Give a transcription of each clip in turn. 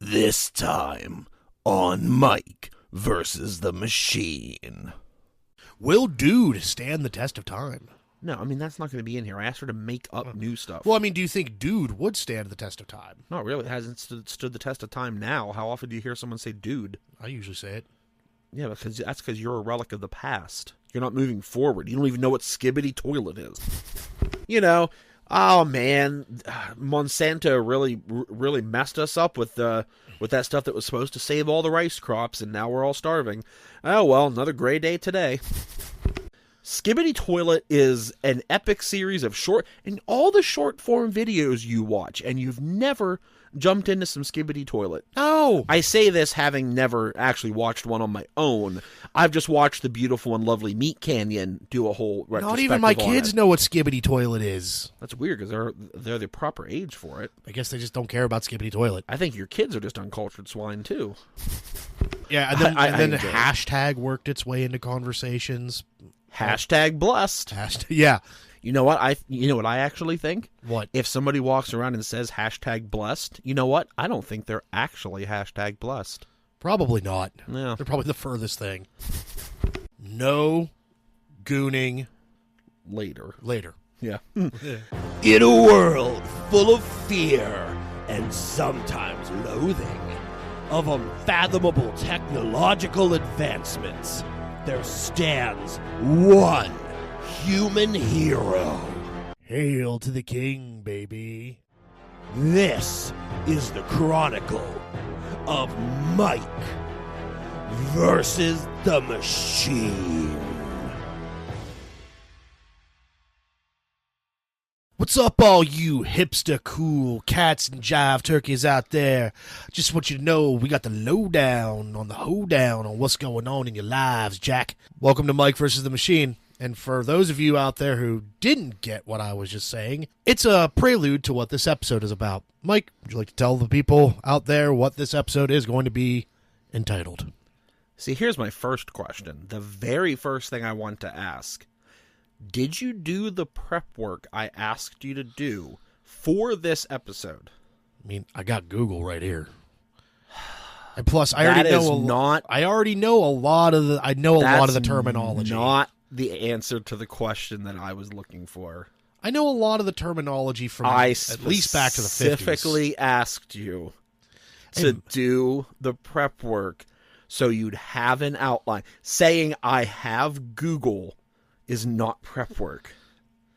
This time on Mike versus the Machine. Will Dude stand the test of time? No, I mean, that's not going to be in here. I asked her to make up new stuff. Well, I mean, do you think Dude would stand the test of time? Not really. It hasn't stood the test of time now. How often do you hear someone say dude? I usually say it. Yeah, that's because you're a relic of the past. You're not moving forward. You don't even know what skibbity toilet is. You know, oh man, Monsanto really messed us up with that stuff that was supposed to save all the rice crops, and now we're all starving. Oh well, another gray day today. Skibbity Toilet is an epic series of all the short form videos you watch, and you've never jumped into some Skibbity Toilet. No! I say this having never actually watched one on my own. I've just watched the beautiful and lovely Meat Canyon do a whole retrospective. Not even my kids know what Skibbity Toilet is. That's weird, because they're the proper age for it. I guess they just don't care about Skibbity Toilet. I think your kids are just uncultured swine, too. Yeah, and then hashtag worked its way into conversations. Hashtag blessed. Yeah. You know what I actually think? What? If somebody walks around and says hashtag blessed, you know what? I don't think they're actually hashtag blessed. Probably not. Yeah. They're probably the furthest thing. No gooning Later. Yeah. In a world full of fear and sometimes loathing of unfathomable technological advancements, there stands one human hero. Hail to the king, baby. This is the Chronicle of Mike versus the Machine. What's up, all you hipster cool cats and jive turkeys out there? Just want you to know we got the lowdown on the hoedown on what's going on in your lives, Jack. Welcome to Mike versus the Machine. And for those of you out there who didn't get what I was just saying, it's a prelude to what this episode is about. Mike, would you like to tell the people out there what this episode is going to be entitled? See, here's my first question. The very first thing I want to ask. Did you do the prep work I asked you to do for this episode? I mean, I got Google right here. And plus, I already know a lot of the terminology. Not the answer to the question that I was looking for. I know a lot of the terminology from at least back to the 50s. I specifically asked you to do the prep work so you'd have an outline. Saying I have Google is not prep work.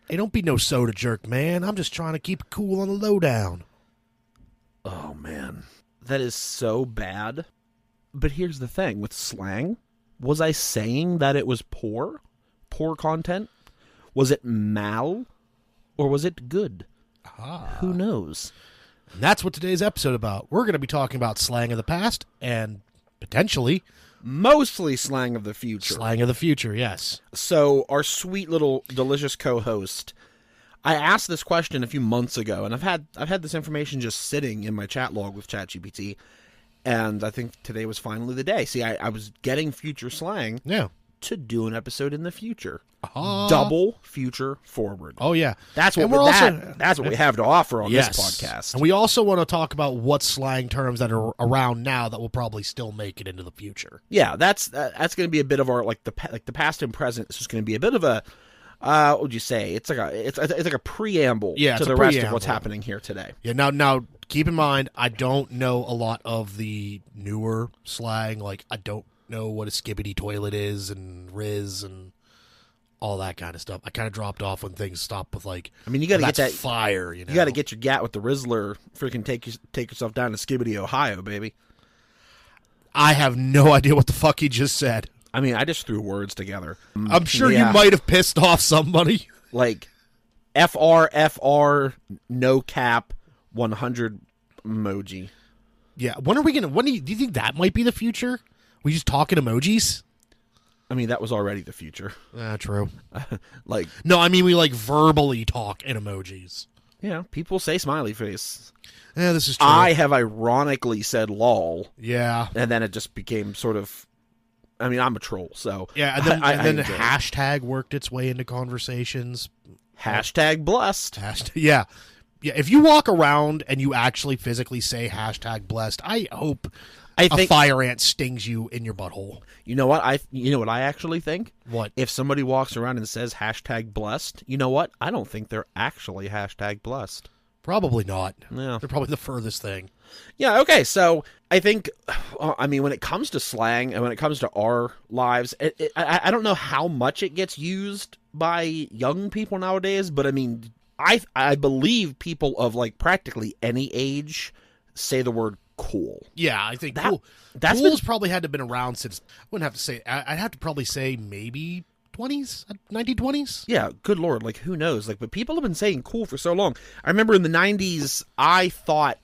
Hey, don't be no soda jerk, man. I'm just trying to keep it cool on the lowdown. Oh, man. That is so bad. But here's the thing. With slang, was I saying that it was poor? Poor content? Was it mal? Or was it good? Who knows? And that's what today's episode about. We're going to be talking about slang of the past and potentially mostly slang of the future. Slang of the future, yes. So our sweet little delicious co-host, I asked this question a few months ago, and I've had this information just sitting in my chat log with ChatGPT, and I think today was finally the day. See, I was getting future slang to do an episode in the future. Double future forward. Oh, yeah. That's what we have to offer on this podcast. And we also want to talk about what slang terms that are around now that will probably still make it into the future. Yeah, that's going to be a bit of our the past and present. This is going to be a bit of a what would you say? It's like a preamble to the rest of what's happening here today. Yeah. Now keep in mind, I don't know a lot of the newer slang. Like I don't know what a skibbity toilet is and riz and all that kind of stuff. I kind of dropped off when things stopped with like. I mean, you got to get that fire. You got to get your gat with the Rizzler. Freaking take yourself down to Skibbity, Ohio, baby. I have no idea what the fuck he just said. I mean, I just threw words together. I'm sure you might have pissed off somebody. Like FR no cap 100 emoji. Yeah. When do you think that might be the future? We just talking emojis? I mean, that was already the future. True. No, I mean, we verbally talk in emojis. Yeah, people say smiley face. Yeah, this is true. I have ironically said lol. Yeah. And then it just became sort of, I mean, I'm a troll, so. Yeah, and then hashtag worked its way into conversations. Hashtag blessed. Yeah. Yeah, if you walk around and you actually physically say #blessed, I hope a fire ant stings you in your butthole. You know what I actually think? What? If somebody walks around and says #blessed, you know what? I don't think they're actually #blessed. Probably not. Yeah. They're probably the furthest thing. Yeah, okay, so I think, when it comes to slang and when it comes to our lives, I don't know how much it gets used by young people nowadays, but I mean, I believe people of like practically any age say the word cool. Yeah, I think cool's probably had to have been around since, I wouldn't have to say, I'd have to probably say maybe 1920s? Yeah, good Lord, like who knows? Like, but people have been saying cool for so long. I remember in the 90s, I thought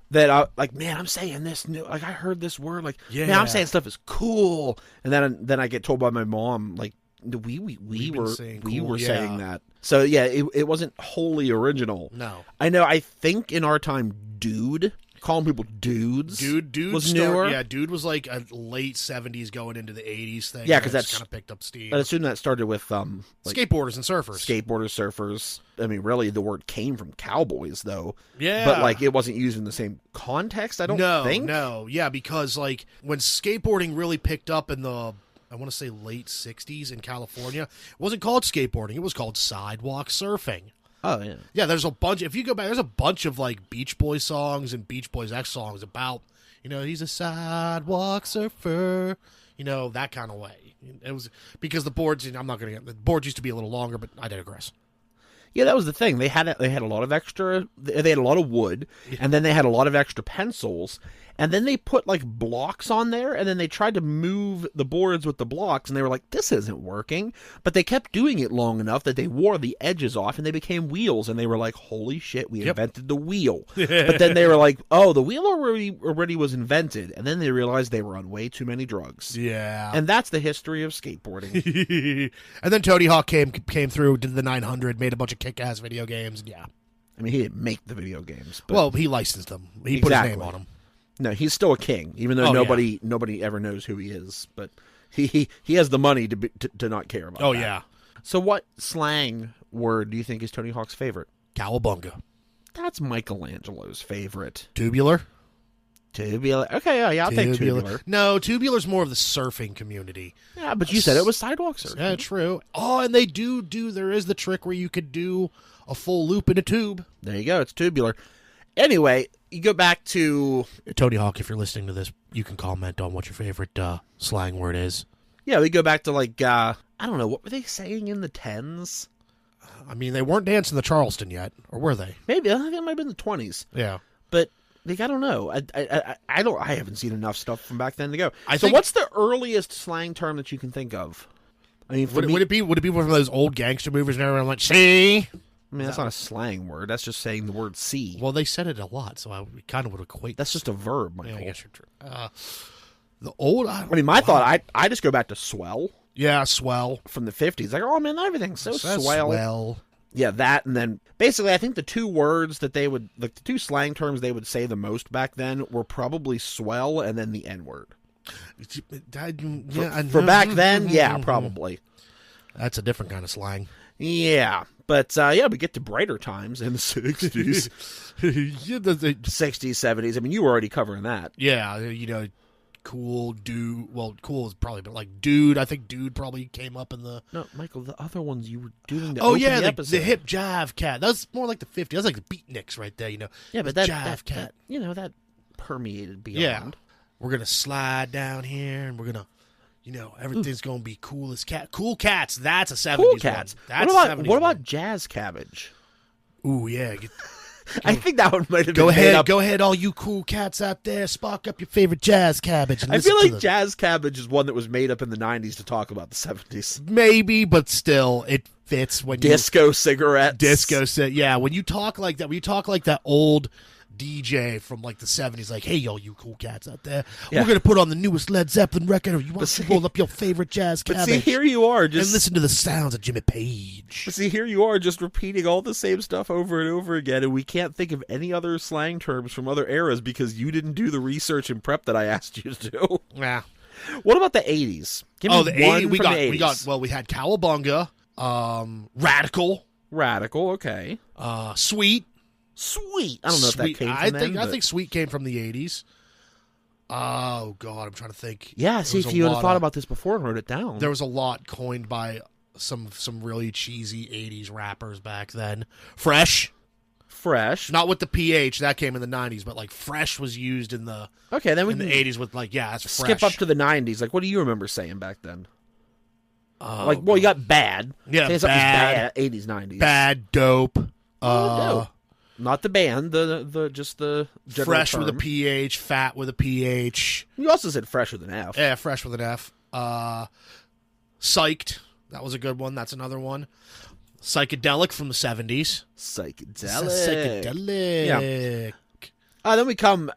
that, man, I'm saying this new, like I heard this word, like, man, I'm saying stuff is cool. And then I get told by my mom, like, we were saying that. So yeah, it wasn't wholly original. No. I know, I think in our time, dude, calling people dudes. Dude was newer. Yeah, dude was like a late 70s going into the 80s thing. Yeah, because that's kind of picked up steam. I assume that started with skateboarders and surfers. Surfers. I mean, really, the word came from cowboys, though. Yeah, but like it wasn't used in the same context. I don't think. No, yeah, because like when skateboarding really picked up in the, I want to say late 60s in California, it wasn't called skateboarding. It was called sidewalk surfing. Oh, yeah. Yeah, there's a bunch. If you go back, there's a bunch of like Beach Boys songs and Beach Boys X songs about, he's a sidewalk surfer, that kind of way. It was because the boards, the boards used to be a little longer, but I digress. Yeah, that was the thing. They had a lot of extra. They had a lot of wood, and then they had a lot of extra pencils, and then they put like blocks on there, and then they tried to move the boards with the blocks, and they were like, "This isn't working." But they kept doing it long enough that they wore the edges off, and they became wheels, and they were like, "Holy shit, we invented the wheel!" But then they were like, "Oh, the wheel already was invented," and then they realized they were on way too many drugs. Yeah, and that's the history of skateboarding. And then Tony Hawk came through, did the 900, made a bunch of kick-ass video games. And yeah, I mean, he didn't make the video games. But well, he licensed them. He put his name on them. No, he's still a king, even though nobody ever knows who he is. But he has the money to not care about. Oh that. Yeah. So, what slang word do you think is Tony Hawk's favorite? Cowabunga. That's Michelangelo's favorite. Tubular. Okay, yeah, I'll take tubular. No, tubular's more of the surfing community. Yeah, but you said it was sidewalk surfing. Yeah, true. Oh, and they there is the trick where you could do a full loop in a tube. There you go, it's tubular. Anyway, you go back to... Tony Hawk, if you're listening to this, you can comment on what your favorite slang word is. Yeah, we go back to like, I don't know, what were they saying in the 10s? I mean, they weren't dancing the Charleston yet, or were they? Maybe, I think it might have been the 20s. Yeah. But... I don't know. I haven't seen enough stuff from back then to go. What's the earliest slang term that you can think of? I mean, would it be one of those old gangster movies and everyone went, see? I mean, that's not a slang word. That's just saying the word see. Well, they said it a lot, so I kind of would equate. That's just a verb, Michael. Yeah, I guess you're true. The old... I just go back to swell. Yeah, swell. From the 50s. Like, oh, man, everything's so swell. Swell. Yeah, that, and then basically I think the two words that they would, like the two slang terms they would say the most back then were probably swell and then the N-word. For back then, yeah, probably. That's a different kind of slang. Yeah, but we get to brighter times in the 60s. 60s, 70s. I mean, you were already covering that. Yeah, cool, dude. Well, cool is probably, but like dude, I think dude probably came up in the... No, Michael, the other ones you were doing the the hip jive cat. That's more like the 50s. That's like the beatniks right there, Yeah, but that jive cat. That permeated beyond. Yeah. We're going to slide down here and we're going to, everything's going to be cool as cat. Cool cats. That's a 70s cool cats. One. That's a 70s What about jazz cabbage? Ooh, yeah. I think that one might have been made up. Go ahead, all you cool cats out there. Spark up your favorite jazz cabbage. I feel like jazz cabbage is one that was made up in the 90s to talk about the 70s. Maybe, but still, it fits when Disco cigarettes. Yeah, when you talk like that old DJ from like the 70s, like, hey, all you cool cats out there, we're going to put on the newest Led Zeppelin record. You want to roll up your favorite jazz cabbage? But see, here you are just... And listen to the sounds of Jimmy Page. But see, here you are just repeating all the same stuff over and over again, and we can't think of any other slang terms from other eras because you didn't do the research and prep that I asked you to do. Yeah. What about the 80s? Give me the 80s. We had cowabunga, radical. Radical, okay. Sweet. Sweet. I don't know if that came from them, I think sweet came from the 80s. Oh, God, I'm trying to think. Yeah, see, if you had thought about this before and wrote it down. There was a lot coined by some really cheesy 80s rappers back then. Fresh. Not with the PH. That came in the 90s, but, like, fresh was used in the okay, then we in the 80s with, like, yeah, that's fresh. Skip up to the 90s. Like, what do you remember saying back then? Like, well, you got bad. Yeah, bad. 80s, 90s. Bad, dope. Dope. Not the band, just the general fresh term. with a PH, fat with a PH. You also said fresh with an F. Yeah, fresh with an F. Psyched. That was a good one. That's another one. Psychedelic from the 70s. Psychedelic. Yeah. Then we come,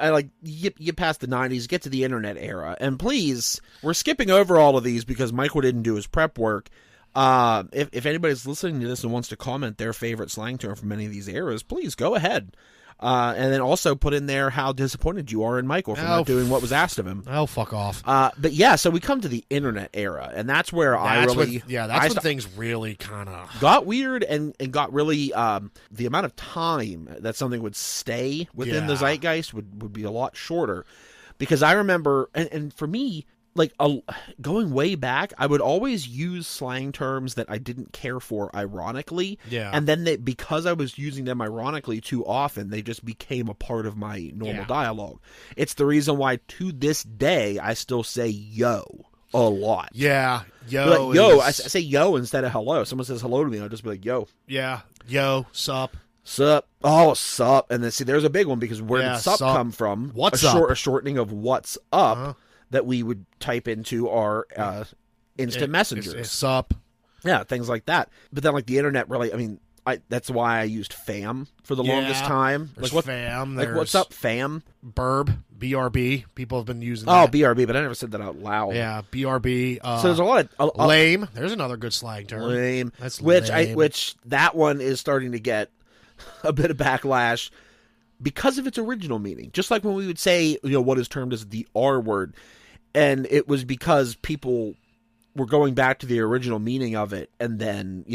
you pass the 90s, get to the internet era. And please, we're skipping over all of these because Michael didn't do his prep work. If anybody's listening to this and wants to comment their favorite slang term from any of these eras, please go ahead. And then also put in there how disappointed you are in Michael for not doing what was asked of him. Oh, fuck off. But yeah, so we come to the internet era, and that's where that's when things really kind of got weird and got really, the amount of time that something would stay within the zeitgeist would be a lot shorter. Because I remember, and for me, like, going way back, I would always use slang terms that I didn't care for ironically. Yeah. And then because I was using them ironically too often, they just became a part of my normal dialogue. It's the reason why, to this day, I still say yo a lot. Yeah. Yo. Like, yo, I say yo instead of hello. Someone says hello to me, I'll just be like, yo. Yeah. Yo, sup. Sup. Oh, sup. And then, see, there's a big one because where did sup come from? What's up? A shortening of what's up. That we would type into our instant messengers. It's up. Yeah, things like that. But then, like, the internet really, I mean, that's why I used fam for the longest time. There's like, fam. Like, what's up, fam? Burb. BRB. People have been using that. Oh, BRB, but I never said that out loud. Yeah, BRB. So there's a lot of... lame. There's another good slang term. Lame. That's lame. Which, that one is starting to get a bit of backlash because of its original meaning. Just like when we would say, what is termed as the R word. And it was because people were going back to the original meaning of it. And then,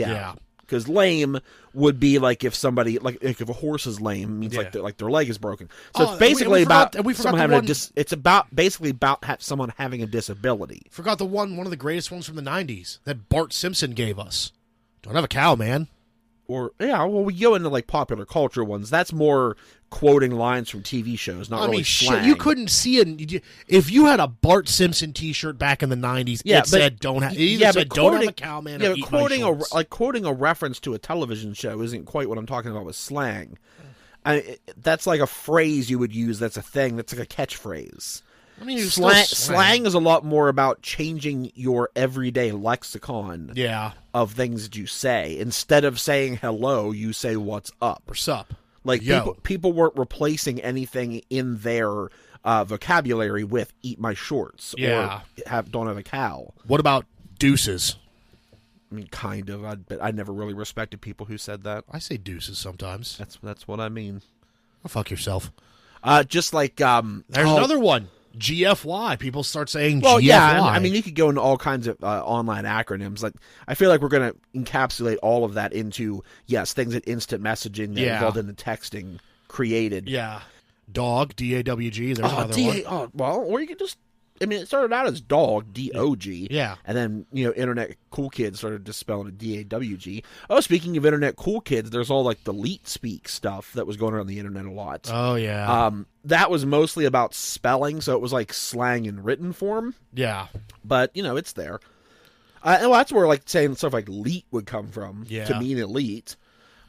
because lame would be like if somebody, like if a horse is lame, it means like their leg is broken. So it's basically basically about someone having a disability. Forgot one of the greatest ones from the 90s that Bart Simpson gave us. Don't have a cow, man. Or, we go into, like, popular culture ones. That's more quoting lines from TV shows, not really slang. Shit, you couldn't see it. If you had a Bart Simpson T-shirt back in the 90s, it said, don't have a cow, man, or eat my shorts. Quoting a reference to a television show isn't quite what I'm talking about with slang. That's like a phrase you would use that's a thing. That's like a catchphrase. I mean, slang is a lot more about changing your everyday lexicon of things that you say. Instead of saying hello, you say what's up. Or sup. Like, people weren't replacing anything in their vocabulary with eat my shorts or don't have a cow. What about deuces? I mean, kind of. But I never really respected people who said that. I say deuces sometimes. That's what I mean. Well, fuck yourself. Just like... There's another one. GFY. People start saying GFY. Well, yeah, I mean, you could go into all kinds of online acronyms. Like, I feel like we're going to encapsulate all of that into, things that instant messaging that involved in the texting created. Yeah. Dog, D-A-W-G. There's another one. Oh, well, or you could just... I mean, it started out as dog, D-O-G. Yeah. And then, internet cool kids started to spell it D-A-W-G. Oh, speaking of internet cool kids, there's all, like, the leet speak stuff that was going around the internet a lot. Oh, yeah. That was mostly about spelling, so it was, like, slang in written form. Yeah. But, it's there. And that's where, like, saying stuff like leet would come from to mean elite.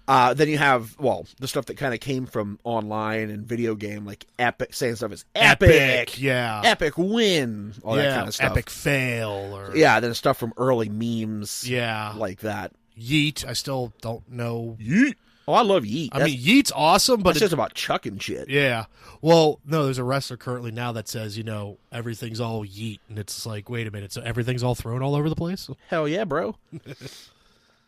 Then you have, the stuff that kind of came from online and video game, like epic, saying stuff as epic. Yeah. Epic win. All that kind of stuff. Epic fail. Or... Yeah, then stuff from early memes. Yeah. Like that. Yeet. I still don't know. Yeet. Oh, I love yeet. I mean, yeet's awesome, but it's just about chucking shit. Yeah. Well, no, there's a wrestler currently now that says, everything's all yeet. And it's like, wait a minute. So everything's all thrown all over the place? Hell yeah, bro.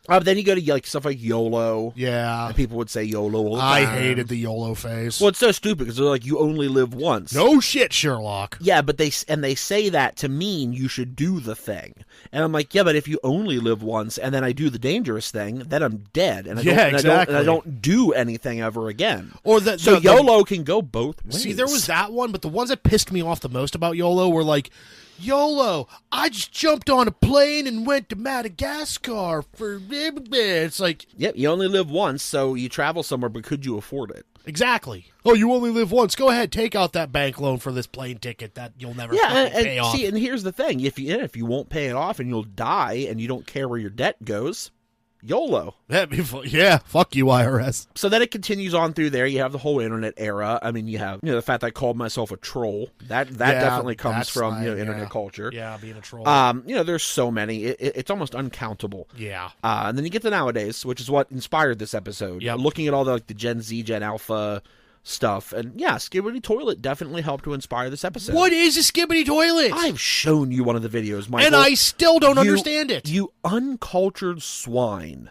Then you go to like stuff like YOLO. Yeah. And people would say YOLO all the I time. hated the YOLO phase. Well, it's so stupid because they're like, you only live once. No shit, Sherlock. Yeah, but they say that to mean you should do the thing. And I'm like, yeah, but if you only live once and then I do the dangerous thing, then I'm dead. And I don't do anything ever again. Or so YOLO can go both ways. See, there was that one, but the ones that pissed me off the most about YOLO were like, YOLO, I just jumped on a plane and went to Madagascar for... It's like... Yep, you only live once, so you travel somewhere, but could you afford it? Exactly. Oh, you only live once. Go ahead, take out that bank loan for this plane ticket that you'll never pay off. See, and here's the thing. If you won't pay it off and you'll die and you don't care where your debt goes... YOLO. Yeah, fuck you, IRS. So then it continues on through there. You have the whole internet era. I mean, you have the fact that I called myself a troll. That definitely comes from internet culture. Yeah, being a troll. There's so many. It's almost uncountable. Yeah. And then you get to nowadays, which is what inspired this episode. Yep. Looking at all the Gen Z, Gen Alpha stuff, and yeah, Skibbity Toilet definitely helped to inspire this episode. What is a Skibbity Toilet? I've shown you one of the videos, Michael, and I still don't understand it. You uncultured swine.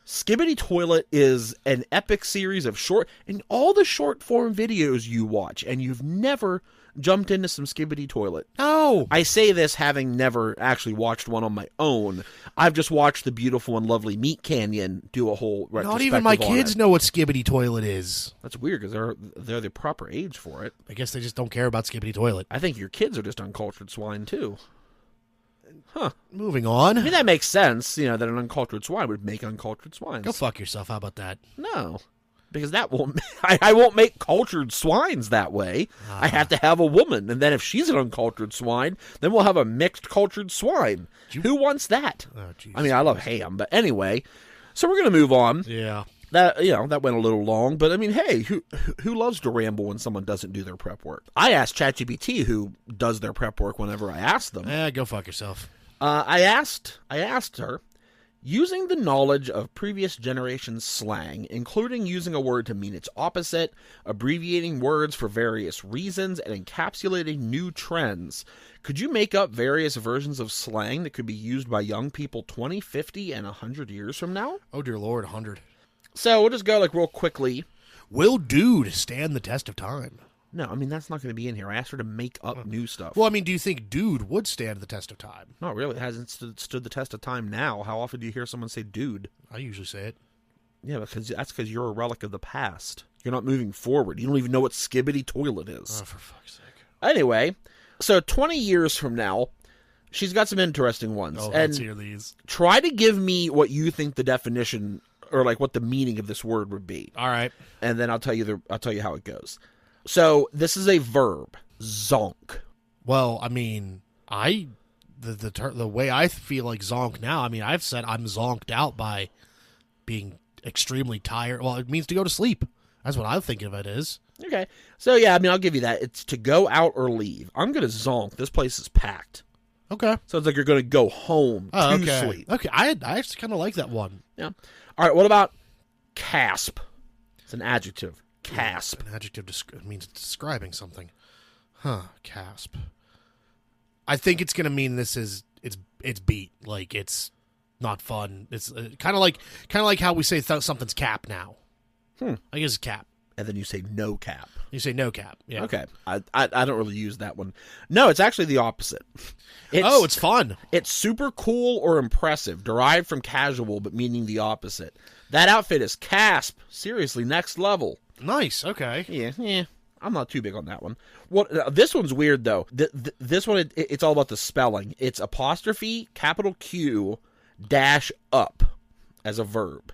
Skibbity Toilet is an epic series of and all the short form videos you watch, and you've never jumped into some Skibbity Toilet. No. I say this having never actually watched one on my own. I've just watched the beautiful and lovely Meat Canyon do a whole retrospective. Not even my kids know what Skibbity Toilet is. That's weird because they're the proper age for it. I guess they just don't care about Skibbity Toilet. I think your kids are just uncultured swine too. Huh. Moving on. I mean, that makes sense, that an uncultured swine would make uncultured swines. Go fuck yourself. How about that? No. Because that won't... I won't make cultured swines that way. I have to have a woman. And then if she's an uncultured swine, then we'll have a mixed cultured swine. Who wants that? Oh, Jesus. I mean, I love ham. But anyway, so we're going to move on. Yeah. That went a little long, but I mean, hey, who loves to ramble when someone doesn't do their prep work? I asked ChatGPT who does their prep work whenever I ask them. Go fuck yourself. I asked her, using the knowledge of previous generations' slang, including using a word to mean its opposite, abbreviating words for various reasons, and encapsulating new trends, could you make up various versions of slang that could be used by young people 20, 50, and 100 years from now? Oh, dear Lord, 100. So we'll just go real quickly. Will dude stand the test of time? No, I mean, that's not going to be in here. I asked her to make up new stuff. Well, I mean, do you think dude would stand the test of time? Not really. It hasn't stood the test of time now. How often do you hear someone say dude? I usually say it. Yeah, because you're a relic of the past. You're not moving forward. You don't even know what Skibbity Toilet is. Oh, for fuck's sake. Anyway, so 20 years from now, she's got some interesting ones. Oh, and let's hear these. Try to give me what you think the definition or like what the meaning of this word would be. All right. And then I'll tell you how it goes. So this is a verb, zonk. Well, I mean, the way I feel like zonk now, I mean, I've said I'm zonked out by being extremely tired. Well, it means to go to sleep. That's what I'm thinking of it is. Okay. So yeah, I mean, I'll give you that. It's to go out or leave. I'm going to zonk. This place is packed. Okay. So it's like you're going to go home to sleep. Okay. I actually kind of like that one. Yeah. All right. What about casp? It's an adjective. Casp. An adjective means describing something. Huh. Casp. I think it's going to mean it's beat. Like it's not fun. It's kind of like how we say something's cap now. I guess it's cap. And then you say no cap. You say no cap. Yeah. Okay. I don't really use that one. No, it's actually the opposite. It's fun. It's super cool or impressive, derived from casual, but meaning the opposite. That outfit is casp. Seriously, next level. Nice. Okay. Yeah. I'm not too big on that one. This one's weird, though. This one, it's all about the spelling. It's apostrophe, capital Q, dash up as a verb.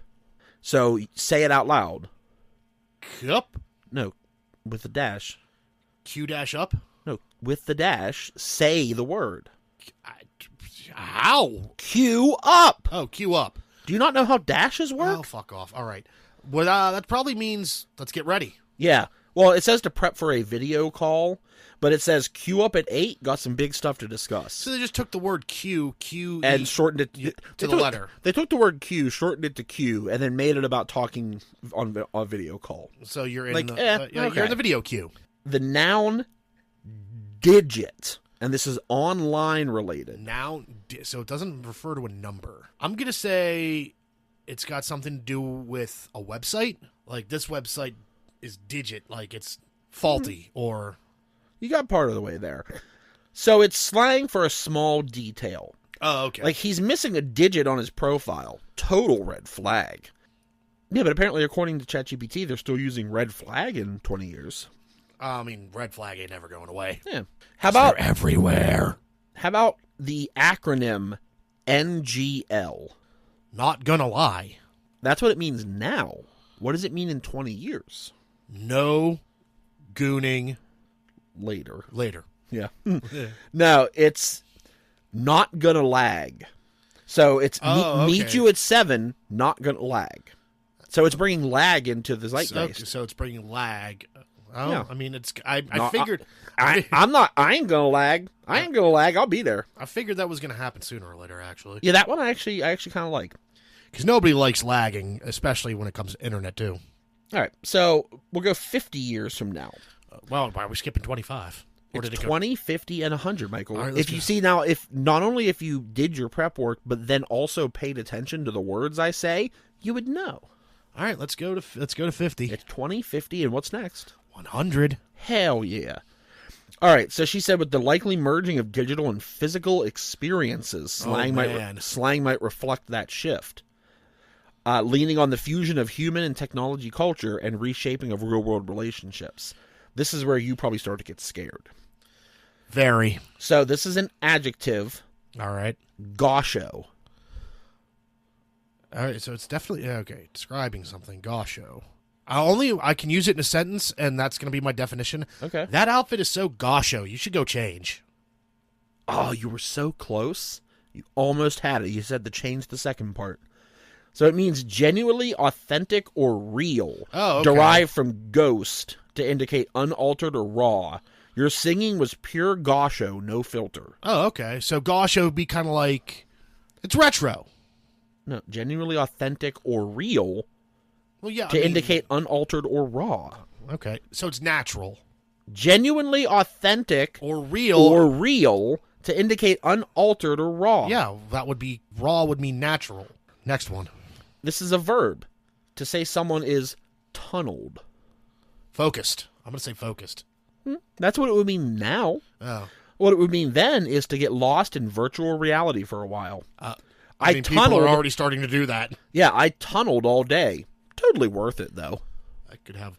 So say it out loud. Up? No, with the dash. Q dash up? No, with the dash, say the word. How? Q up. Oh, Q up. Do you not know how dashes work? Oh, fuck off. All right. Well, that probably means let's get ready. Yeah. Well, it says to prep for a video call, but it says queue up at 8, got some big stuff to discuss. So they just took the word Q, and shortened it to the letter. They took the word Q, shortened it to Q, and then made it about talking on a video call. So you're in okay. You're in the video queue. The noun digit, and this is online related. Noun, so it doesn't refer to a number. I'm going to say it's got something to do with a website. Like, this website is digit, like it's faulty, or... You got part of the way there. So it's slang for a small detail. Oh, okay. Like, he's missing a digit on his profile. Total red flag. Yeah, but apparently, according to ChatGPT, they're still using red flag in 20 years. I mean, red flag ain't never going away. Yeah. How about they're everywhere? How about the acronym NGL? Not gonna lie. That's what it means now. What does it mean in 20 years? No gooning Later. Yeah. No, it's not gonna lag. So it's meet you at 7, not gonna lag. So it's bringing lag into the zeitgeist. So it's bringing lag. Oh, Yeah. I mean, I figured... I ain't gonna lag. I ain't gonna lag. I'll be there. I figured that was going to happen sooner or later, actually. Yeah, that one I actually kind of like. Because nobody likes lagging, especially when it comes to internet, too. All right, so we'll go 50 years from now. Well, why are we skipping 25? Or It's did it go... 20, 50, and 100, Michael. All right, If you see now, if not only if you did your prep work, but then also paid attention to the words I say, you would know. All right, let's go to 50. It's 20, 50, and what's next? 100. Hell yeah. All right, so she said with the likely merging of digital and physical experiences, slang might reflect that shift. Leaning on the fusion of human and technology culture and reshaping of real-world relationships. This is where you probably start to get scared. Very. So this is an adjective. All right. Gaucho. All right, so it's definitely... Okay, describing something. Gaucho. I can use it in a sentence, and that's going to be my definition. Okay. That outfit is so gaucho. You should go change. Oh, you were so close. You almost had it. You said to change the second part. So it means genuinely authentic or real. Oh, okay. Derived from ghost to indicate unaltered or raw. Your singing was pure gaucho, no filter. Oh, okay. So gaucho would be kind of like... It's retro. No, genuinely authentic or real... Well, yeah, to indicate unaltered or raw. Okay, so it's natural. Genuinely authentic or real to indicate unaltered or raw. Yeah, that would be... Raw would mean natural. Next one. This is a verb. To say someone is tunneled. Focused. I'm going to say focused. That's what it would mean now. Oh. What it would mean then is to get lost in virtual reality for a while. I mean, people are already starting to do that. Yeah, I tunneled all day. Totally worth it, though. I could have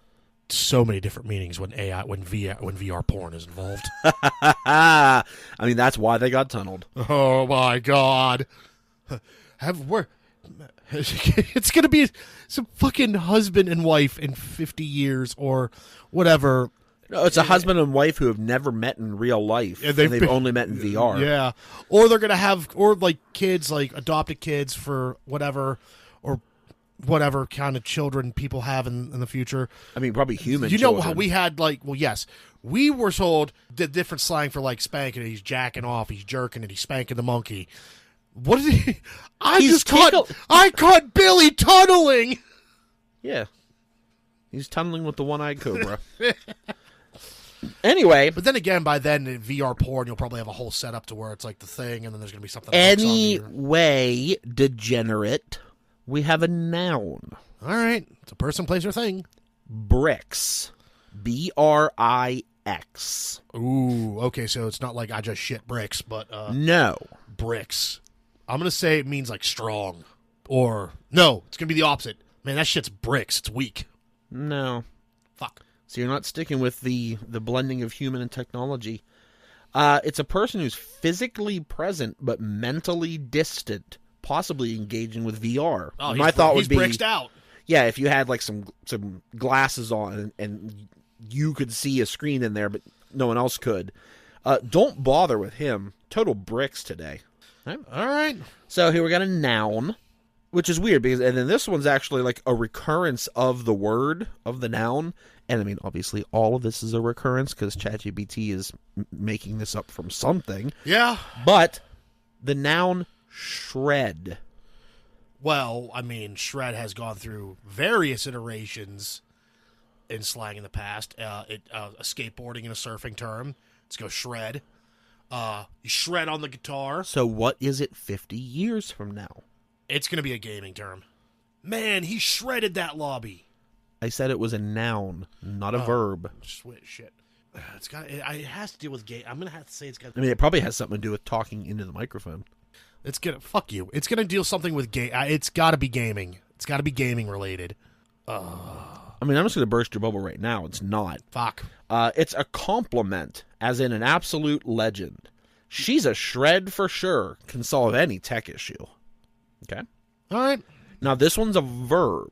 so many different meanings when VR porn is involved. I mean, that's why they got tunneled. Oh my God! It's gonna be some fucking husband and wife in 50 years or whatever. No, it's a husband and wife who have never met in real life, and they've only met in VR. Yeah, or they're gonna have, or like kids, like adopted kids for whatever, or whatever kind of children people have in the future. I mean, probably human You children. know how we had, like, well, yes, we were told the different slang for, like, spanking it. He's jacking off, he's jerking it, he's spanking the monkey. What is he? I caught Billy tunneling. Yeah. He's tunneling with the one-eyed cobra. Anyway. But then again, by then, in VR porn, you'll probably have a whole setup to where it's like the thing, and then there's going to be something Anyway, degenerate, we have a noun. All right. It's a person, place, or thing. Bricks. B-R-I-X. Ooh, okay, so it's not like I just shit bricks, but... No. Bricks. I'm going to say it means like strong. Or, no, it's going to be the opposite. Man, that shit's bricks. It's weak. No. Fuck. So you're not sticking with the blending of human and technology. It's a person who's physically present but mentally distant, possibly engaging with VR. Oh, my thought would be, he's bricksed out. Yeah, if you had like some glasses on and you could see a screen in there, but no one else could. Don't bother with him. Total bricks today. All right. So here we got a noun, which is weird because, and then this one's actually like a recurrence of the word of the noun. And I mean, obviously, all of this is a recurrence because ChatGPT is making this up from something. Yeah. But the noun shred. Well, I mean, shred has gone through various iterations in slang in the past. A skateboarding and a surfing term. Let's go shred. You shred on the guitar. So what is it 50 years from now? It's going to be a gaming term. Man, he shredded that lobby. I said it was a noun, not a verb. Shit. It's got. It has to deal with game. I'm gonna have to say it's got. I mean, it probably has something to do with talking into the microphone. It's gonna fuck you. It's gonna deal something with game. It's got to be gaming. It's got to be gaming related. I mean, I'm just gonna burst your bubble right now. It's not. Fuck. It's a compliment, as in an absolute legend. She's a shred for sure. Can solve any tech issue. Okay. All right. Now this one's a verb.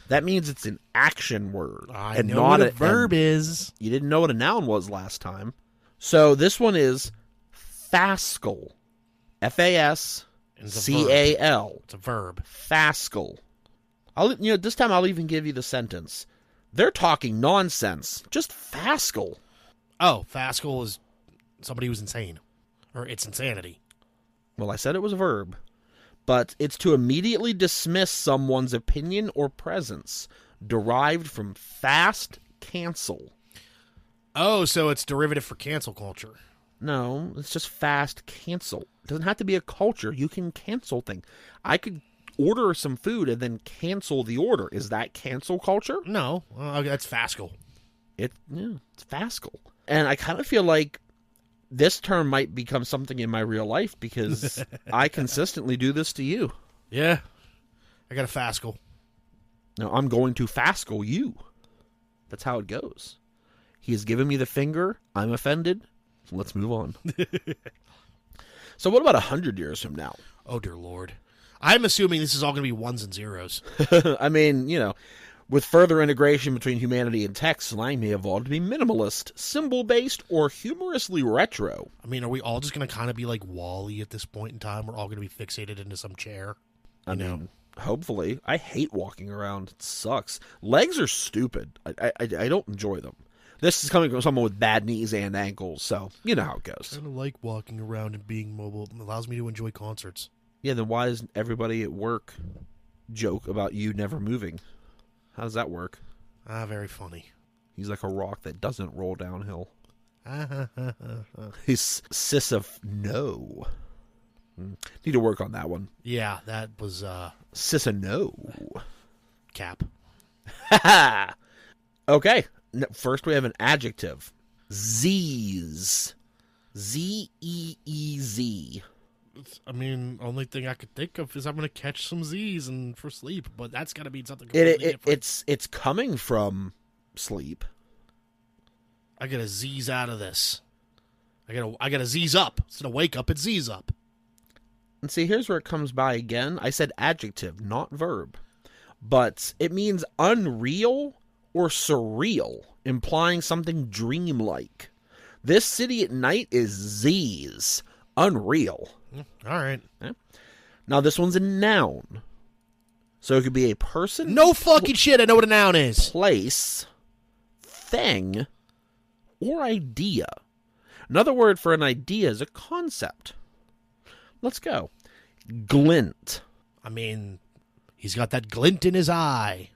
That means it's an action word. I know what a verb is. You didn't know what a noun was last time. So this one is fascal. F-A-S-C-A-L. It's a verb. Fascal. This time I'll even give you the sentence. They're talking nonsense. Just fascal. Oh, fascal is somebody who's insane. Or it's insanity. Well, I said it was a verb. But it's to immediately dismiss someone's opinion or presence, derived from fast cancel. Oh, so it's derivative for cancel culture. No, it's just fast cancel. It doesn't have to be a culture. You can cancel things. I could order some food and then cancel the order. Is that cancel culture? No, that's fascal. It's fascal. And I kind of feel like this term might become something in my real life because I consistently do this to you. Yeah. I got a fascal. Now, I'm going to fascal you. That's how it goes. He has given me the finger. I'm offended. So let's move on. So what about 100 years from now? Oh, dear Lord. I'm assuming this is all going to be ones and zeros. I mean, with further integration between humanity and tech, slang may evolve to be minimalist, symbol-based, or humorously retro. I mean, are we all just going to kind of be like Wall-E at this point in time? We're all going to be fixated into some chair? I mean, hopefully. I hate walking around. It sucks. Legs are stupid. I don't enjoy them. This is coming from someone with bad knees and ankles, so you know how it goes. I kind of like walking around and being mobile. It allows me to enjoy concerts. Yeah, then why does everybody at work joke about you never moving? How does that work? Very funny. He's like a rock that doesn't roll downhill. He's sis of no. Need to work on that one. Yeah, that was sis of no. Cap. Okay. First we have an adjective. Z's. Z-E-E-Z. I mean, only thing I could think of is I'm going to catch some Z's and for sleep, but that's got to be something completely different. It's coming from sleep. I got to Z's out of this. I got to Z's up. Instead of wake up, it's Z's up. And see, here's where it comes by again. I said adjective, not verb. But it means unreal or surreal, implying something dreamlike. This city at night is Z's. Unreal. All right. Okay. Now, this one's a noun. So it could be a person. No fucking shit. I know what a noun is. Place, thing, or idea. Another word for an idea is a concept. Let's go. Glint. I mean, he's got that glint in his eye.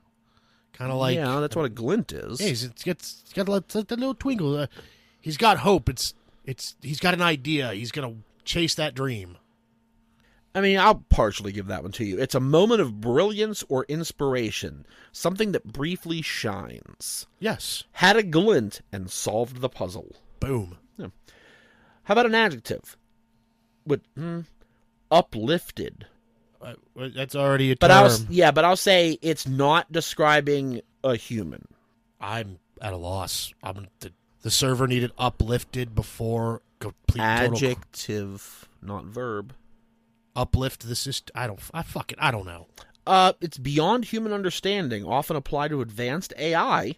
Kind of like... Yeah, that's what a glint is. Yeah, he's got that little twinkle. He's got hope. He's got an idea. He's going to chase that dream. I mean, I'll partially give that one to you. It's a moment of brilliance or inspiration. Something that briefly shines. Yes. Had a glint and solved the puzzle. Boom. Yeah. How about an adjective? Uplifted. That's already a term. But I'll say it's not describing a human. I'm at a loss. The server needed uplifted before complete adjective, not verb. Uplift the system. I don't know. It's beyond human understanding, often applied to advanced AI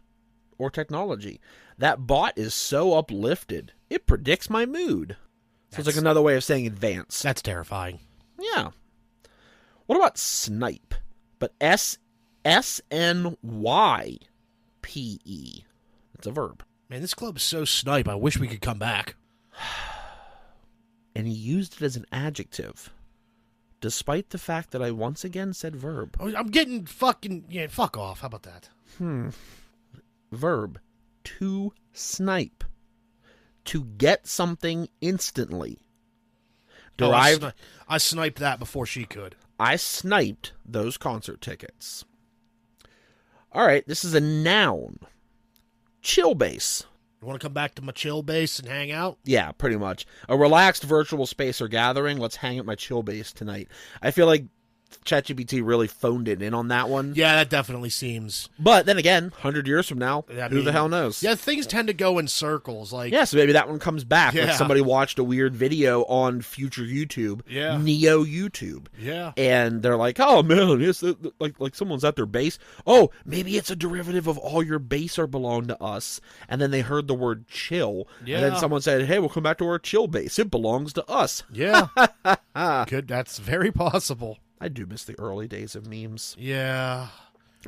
or technology. That bot is so uplifted, it predicts my mood. So it's like another way of saying advanced. That's terrifying. Yeah. What about snipe? But S-N-Y-P-E. It's a verb. Man, this club is so snipe. I wish we could come back. And he used it as an adjective, despite the fact that I once again said verb. Oh, I'm getting fucking... Yeah, fuck off. How about that? Verb. To snipe. To get something instantly. I sniped that before she could. I sniped those concert tickets. All right, this is a noun. Chill base. You want to come back to my chill base and hang out? Yeah, pretty much. A relaxed virtual space or gathering. Let's hang at my chill base tonight. I feel like ChatGPT really phoned it in on that one. Yeah, that definitely seems. But then again, 100 years from now, who the hell knows? Yeah, things tend to go in circles. Like, yeah, so maybe that one comes back. Yeah. Like somebody watched a weird video on future YouTube, Yeah. Neo YouTube. Yeah. And they're like, oh, man, it's like someone's at their base. Oh, maybe it's a derivative of all your base are belong to us. And then they heard the word chill. Yeah. And then someone said, hey, we'll come back to our chill base. It belongs to us. Yeah. Good. That's very possible. I do miss the early days of memes. Yeah.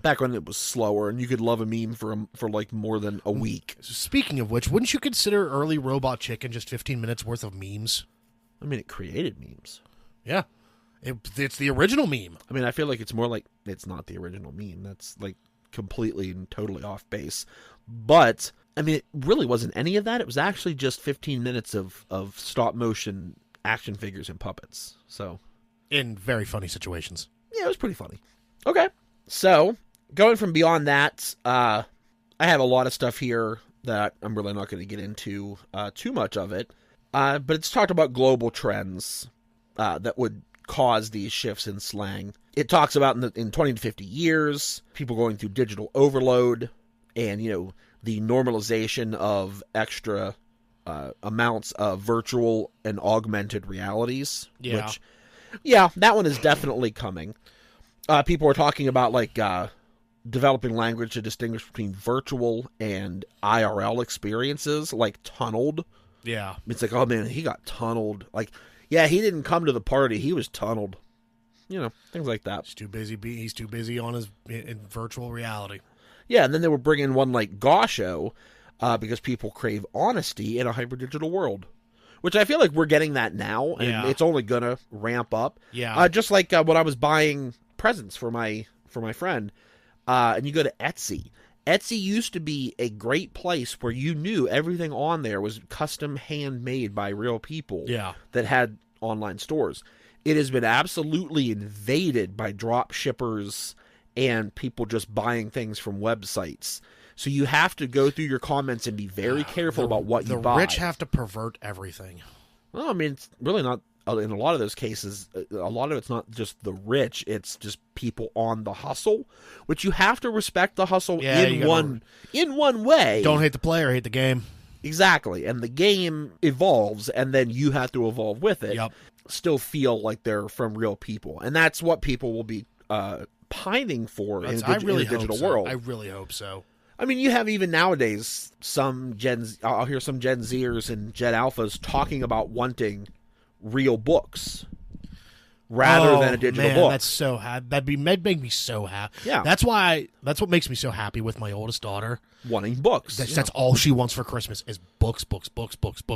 Back when it was slower and you could love a meme for like more than a week. Speaking of which, wouldn't you consider early Robot Chicken just 15 minutes worth of memes? I mean, it created memes. Yeah. It's the original meme. I mean, I feel like it's more like it's not the original meme. That's like completely and totally off base. But, I mean, it really wasn't any of that. It was actually just 15 minutes of stop motion action figures and puppets. So... in very funny situations. Yeah, it was pretty funny. Okay. So, going from beyond that, I have a lot of stuff here that I'm really not going to get into too much of it. But it's talked about global trends that would cause these shifts in slang. It talks about in 20 to 50 years, people going through digital overload and, the normalization of extra amounts of virtual and augmented realities. Yeah. Which, yeah, that one is definitely coming. People are talking about, like, developing language to distinguish between virtual and IRL experiences, like tunneled. Yeah. It's like, oh, man, he got tunneled. Like, yeah, he didn't come to the party. He was tunneled. Things like that. He's too busy. He's too busy in virtual reality. Yeah, and then they were bringing one like Gosho because people crave honesty in a hyper-digital world. Which I feel like we're getting that now, and it's only gonna ramp up. Yeah. Just like when I was buying presents for my friend, and you go to Etsy. Etsy used to be a great place where you knew everything on there was custom handmade by real people. Yeah. That had online stores. It has been absolutely invaded by drop shippers and people just buying things from websites. So you have to go through your comments and be very careful about what you buy. The rich have to pervert everything. Well, I mean, it's really not, in a lot of those cases, a lot of it's not just the rich, it's just people on the hustle, which you have to respect the hustle in one way. Don't hate the player, hate the game. Exactly. And the game evolves, and then you have to evolve with it. Yep. Still feel like they're from real people. And that's what people will be pining for in a digital world. I really hope so. I mean, you have even nowadays I'll hear some Gen Zers and Gen Alphas talking about wanting real books rather than a digital book. That's so that'd make me so happy. Yeah. That's what makes me so happy with my oldest daughter. Wanting books. That's all she wants for Christmas is books.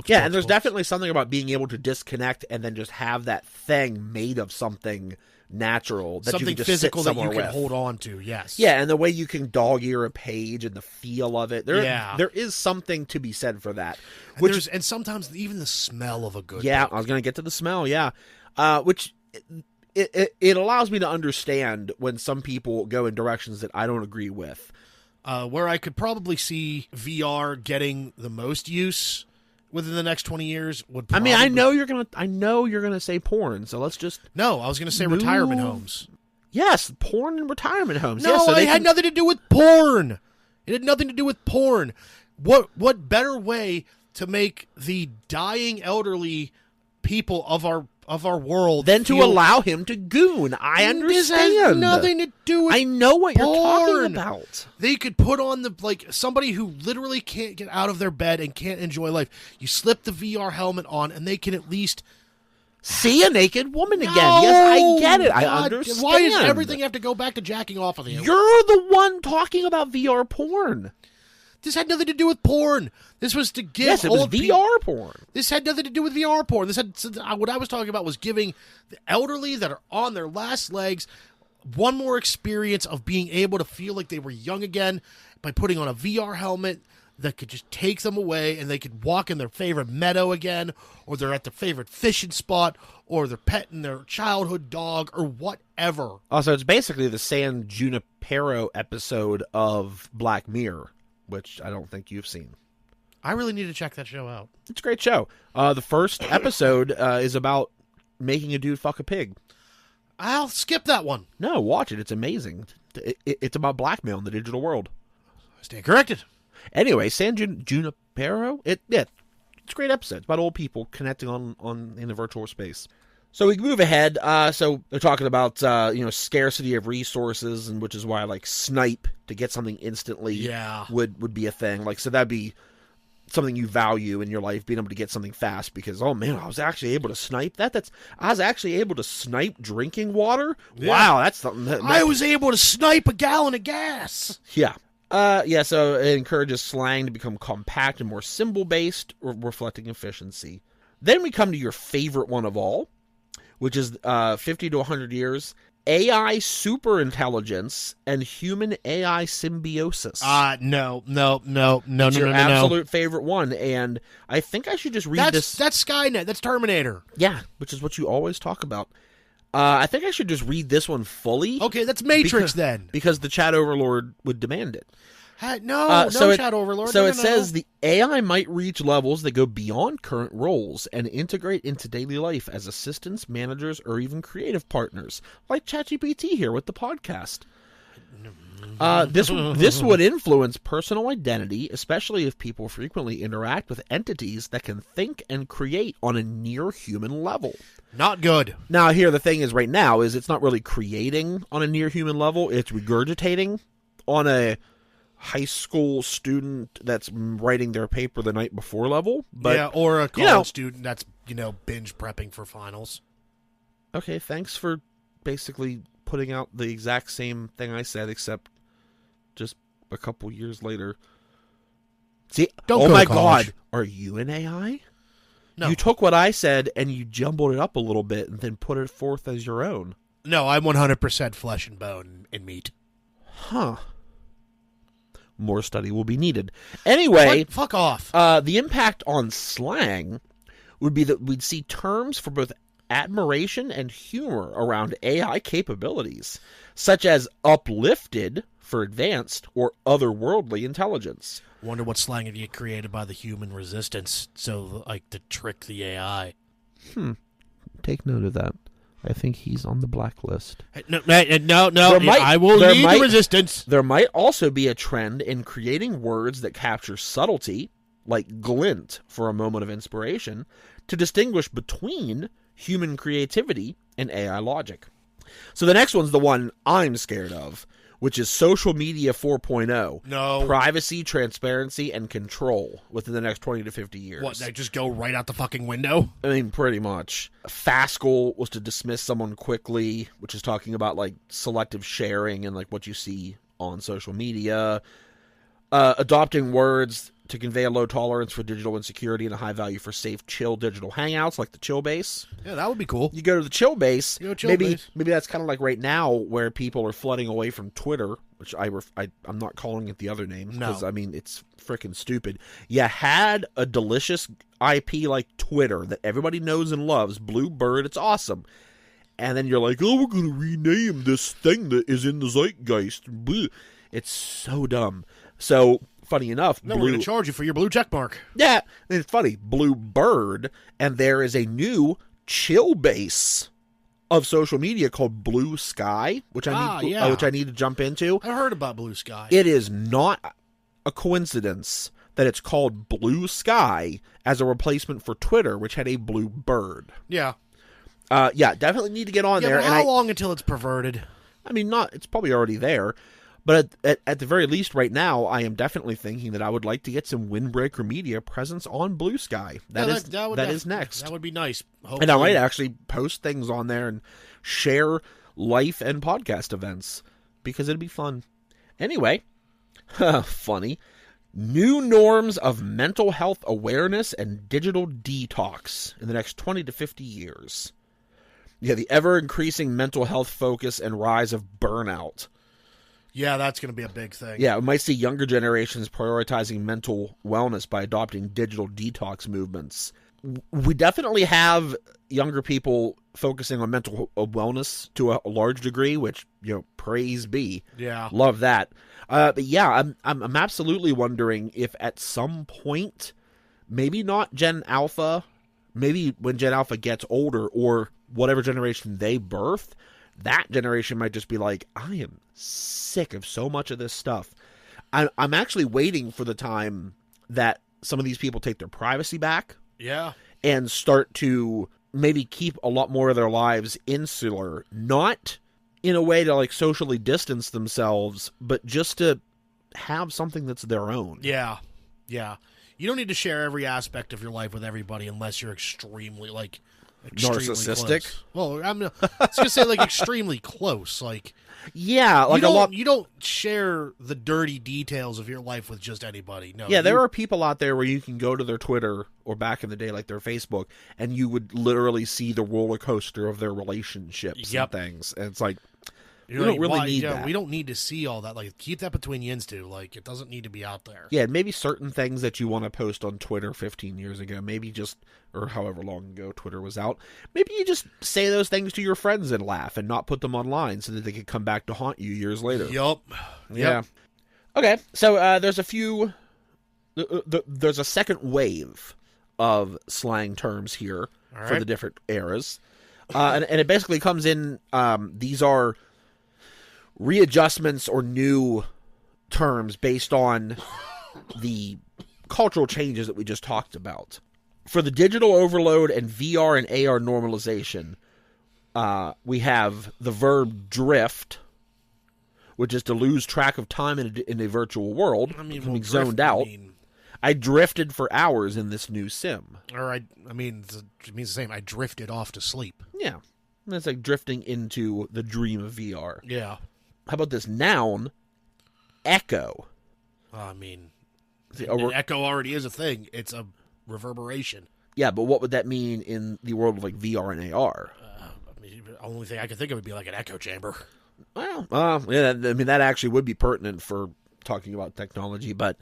Yeah, and there's definitely something about being able to disconnect and then just have that thing made of something natural, that something you can just physical sit that you can with. hold on to. Yes. Yeah, and the way you can dog ear a page and the feel of it. There is something to be said for that. And sometimes even the smell of a good book. book. I was going to get to the smell, yeah. Which it allows me to understand when some people go in directions that I don't agree with. Where I could probably see VR getting the most use within the next 20 years would probably... I know you're gonna say porn, so let's just... No, I was gonna say retirement homes. Yes, porn and retirement homes. No, yes, so it had nothing to do with porn. It had nothing to do with porn. What better way to make the dying elderly people of our world than to allow him to goon? I understand. This has nothing to do with I know what porn. you're talking about. They could put on somebody who literally can't get out of their bed and can't enjoy life. You slip the VR helmet on and they can at least see a naked woman again. Yes, I get it. I understand. Why does everything have to go back to jacking off of the You're the one talking about VR porn. This had nothing to do with porn. This was to give it was VR porn. This had nothing to do with VR porn. What I was talking about was giving the elderly that are on their last legs one more experience of being able to feel like they were young again by putting on a VR helmet that could just take them away and they could walk in their favorite meadow again, or they're at their favorite fishing spot, or they're petting their childhood dog, or whatever. Also, it's basically the San Junipero episode of Black Mirror, which I don't think you've seen. I really need to check that show out. It's a great show. The first episode is about making a dude fuck a pig. I'll skip that one. No, watch it. It's amazing. It's about blackmail in the digital world. I stand corrected. Anyway, San Junipero? It's a great episode. It's about old people connecting in a virtual space. So we move ahead. So they're talking about scarcity of resources, and which is why like snipe to get something instantly would be a thing. Like, so that'd be something you value in your life, being able to get something fast, because oh man, I was actually able to snipe that. I was actually able to snipe drinking water. Yeah. Wow, that's something. I was able to snipe a gallon of gas. Yeah. So it encourages slang to become compact and more symbol-based, reflecting efficiency. Then we come to your favorite one of all, which is 50 to 100 years, AI superintelligence and human AI symbiosis. No. It's your absolute favorite one, and I think I should just read this. That's Skynet. That's Terminator. Yeah, which is what you always talk about. I think I should just read this one fully. Okay, that's Matrix then. Because the chat overlord would demand it. Chat overlord. So it says the AI might reach levels that go beyond current roles and integrate into daily life as assistants, managers, or even creative partners, like ChatGPT here with the podcast. This would influence personal identity, especially if people frequently interact with entities that can think and create on a near-human level. Not good. Now, here the thing is right now is it's not really creating on a near-human level. It's regurgitating on a high school student that's writing their paper the night before level. But, or a college student that's, binge prepping for finals. Okay, thanks for basically putting out the exact same thing I said, except just a couple years later. See, oh my God, are you an AI? No. You took what I said and you jumbled it up a little bit and then put it forth as your own. No, I'm 100% flesh and bone and meat. Huh. More study will be needed. Anyway, fuck off. The impact on slang would be that we'd see terms for both admiration and humor around AI capabilities, such as uplifted for advanced or otherworldly intelligence. Wonder what slang would get created by the human resistance, so like to trick the AI. Take note of that. I think he's on the blacklist. No. I will need the resistance. There might also be a trend in creating words that capture subtlety, like glint for a moment of inspiration, to distinguish between human creativity and AI logic. So the next one's the one I'm scared of, which is social media 4.0. No. Privacy, transparency, and control within the next 20 to 50 years. What, they just go right out the fucking window? I mean, pretty much. Fascal was to dismiss someone quickly, which is talking about, like, selective sharing and, like, what you see on social media. Adopting words to convey a low tolerance for digital insecurity and a high value for safe, chill digital hangouts, like the chill base. Yeah, that would be cool. You go to the chill base. Maybe that's kind of like right now where people are flooding away from Twitter, which I'm not calling it the other name because, I mean, it's freaking stupid. You had a delicious IP like Twitter that everybody knows and loves, Bluebird, it's awesome. And then you're like, oh, we're going to rename this thing that is in the zeitgeist. It's so dumb. So, funny enough, we're going to charge you for your blue check mark. Yeah, it's funny. Bluebird, and there is a new chill base of social media called Blue Sky, which I need to jump into. I heard about Blue Sky. It is not a coincidence that it's called Blue Sky as a replacement for Twitter, which had a blue bird. Yeah. Definitely need to get on there. But how long until it's perverted? I mean, it's probably already there. But at the very least, right now, I am definitely thinking that I would like to get some Windbreaker Media presence on Blue Sky. That is next. That would be nice. Hopefully. And I might actually post things on there and share life and podcast events because it'd be fun. Anyway, funny. New norms of mental health awareness and digital detox in the next 20 to 50 years. Yeah, the ever-increasing mental health focus and rise of burnout. Yeah, that's going to be a big thing. Yeah, we might see younger generations prioritizing mental wellness by adopting digital detox movements. We definitely have younger people focusing on mental wellness to a large degree, which, praise be. Yeah. Love that. But yeah, I'm absolutely wondering if at some point, maybe not Gen Alpha, maybe when Gen Alpha gets older or whatever generation they birth, that generation might just be like, I am sick of so much of this stuff. I'm actually waiting for the time that some of these people take their privacy back. Yeah. And start to maybe keep a lot more of their lives insular, not in a way to like socially distance themselves, but just to have something that's their own. Yeah. Yeah. You don't need to share every aspect of your life with everybody unless you're extremely narcissistic. Close. Well, I was gonna say extremely close. Yeah, you don't share the dirty details of your life with just anybody. No. Yeah, there are people out there where you can go to their Twitter or back in the day like their Facebook, and you would literally see the roller coaster of their relationships and things. And it's like, we don't really need that. We don't need to see all that. Keep that between you two. It doesn't need to be out there. Yeah, maybe certain things that you want to post on Twitter 15 years ago, maybe just, or however long ago Twitter was out, maybe you just say those things to your friends and laugh and not put them online so that they can come back to haunt you years later. Yup. Yeah. Okay, so there's a second wave of slang terms here for the different eras. And it basically comes in, these are readjustments or new terms based on the cultural changes that we just talked about. For the digital overload and VR and AR normalization, we have the verb drift, which is to lose track of time in a virtual world, becoming zoned out. I drifted for hours in this new sim. It means the same. I drifted off to sleep. Yeah. That's like drifting into the dream of VR. Yeah. How about this noun, echo? Echo already is a thing. It's a reverberation. Yeah, but what would that mean in the world of VR and AR? The only thing I could think of would be like an echo chamber. Well, that actually would be pertinent for talking about technology, but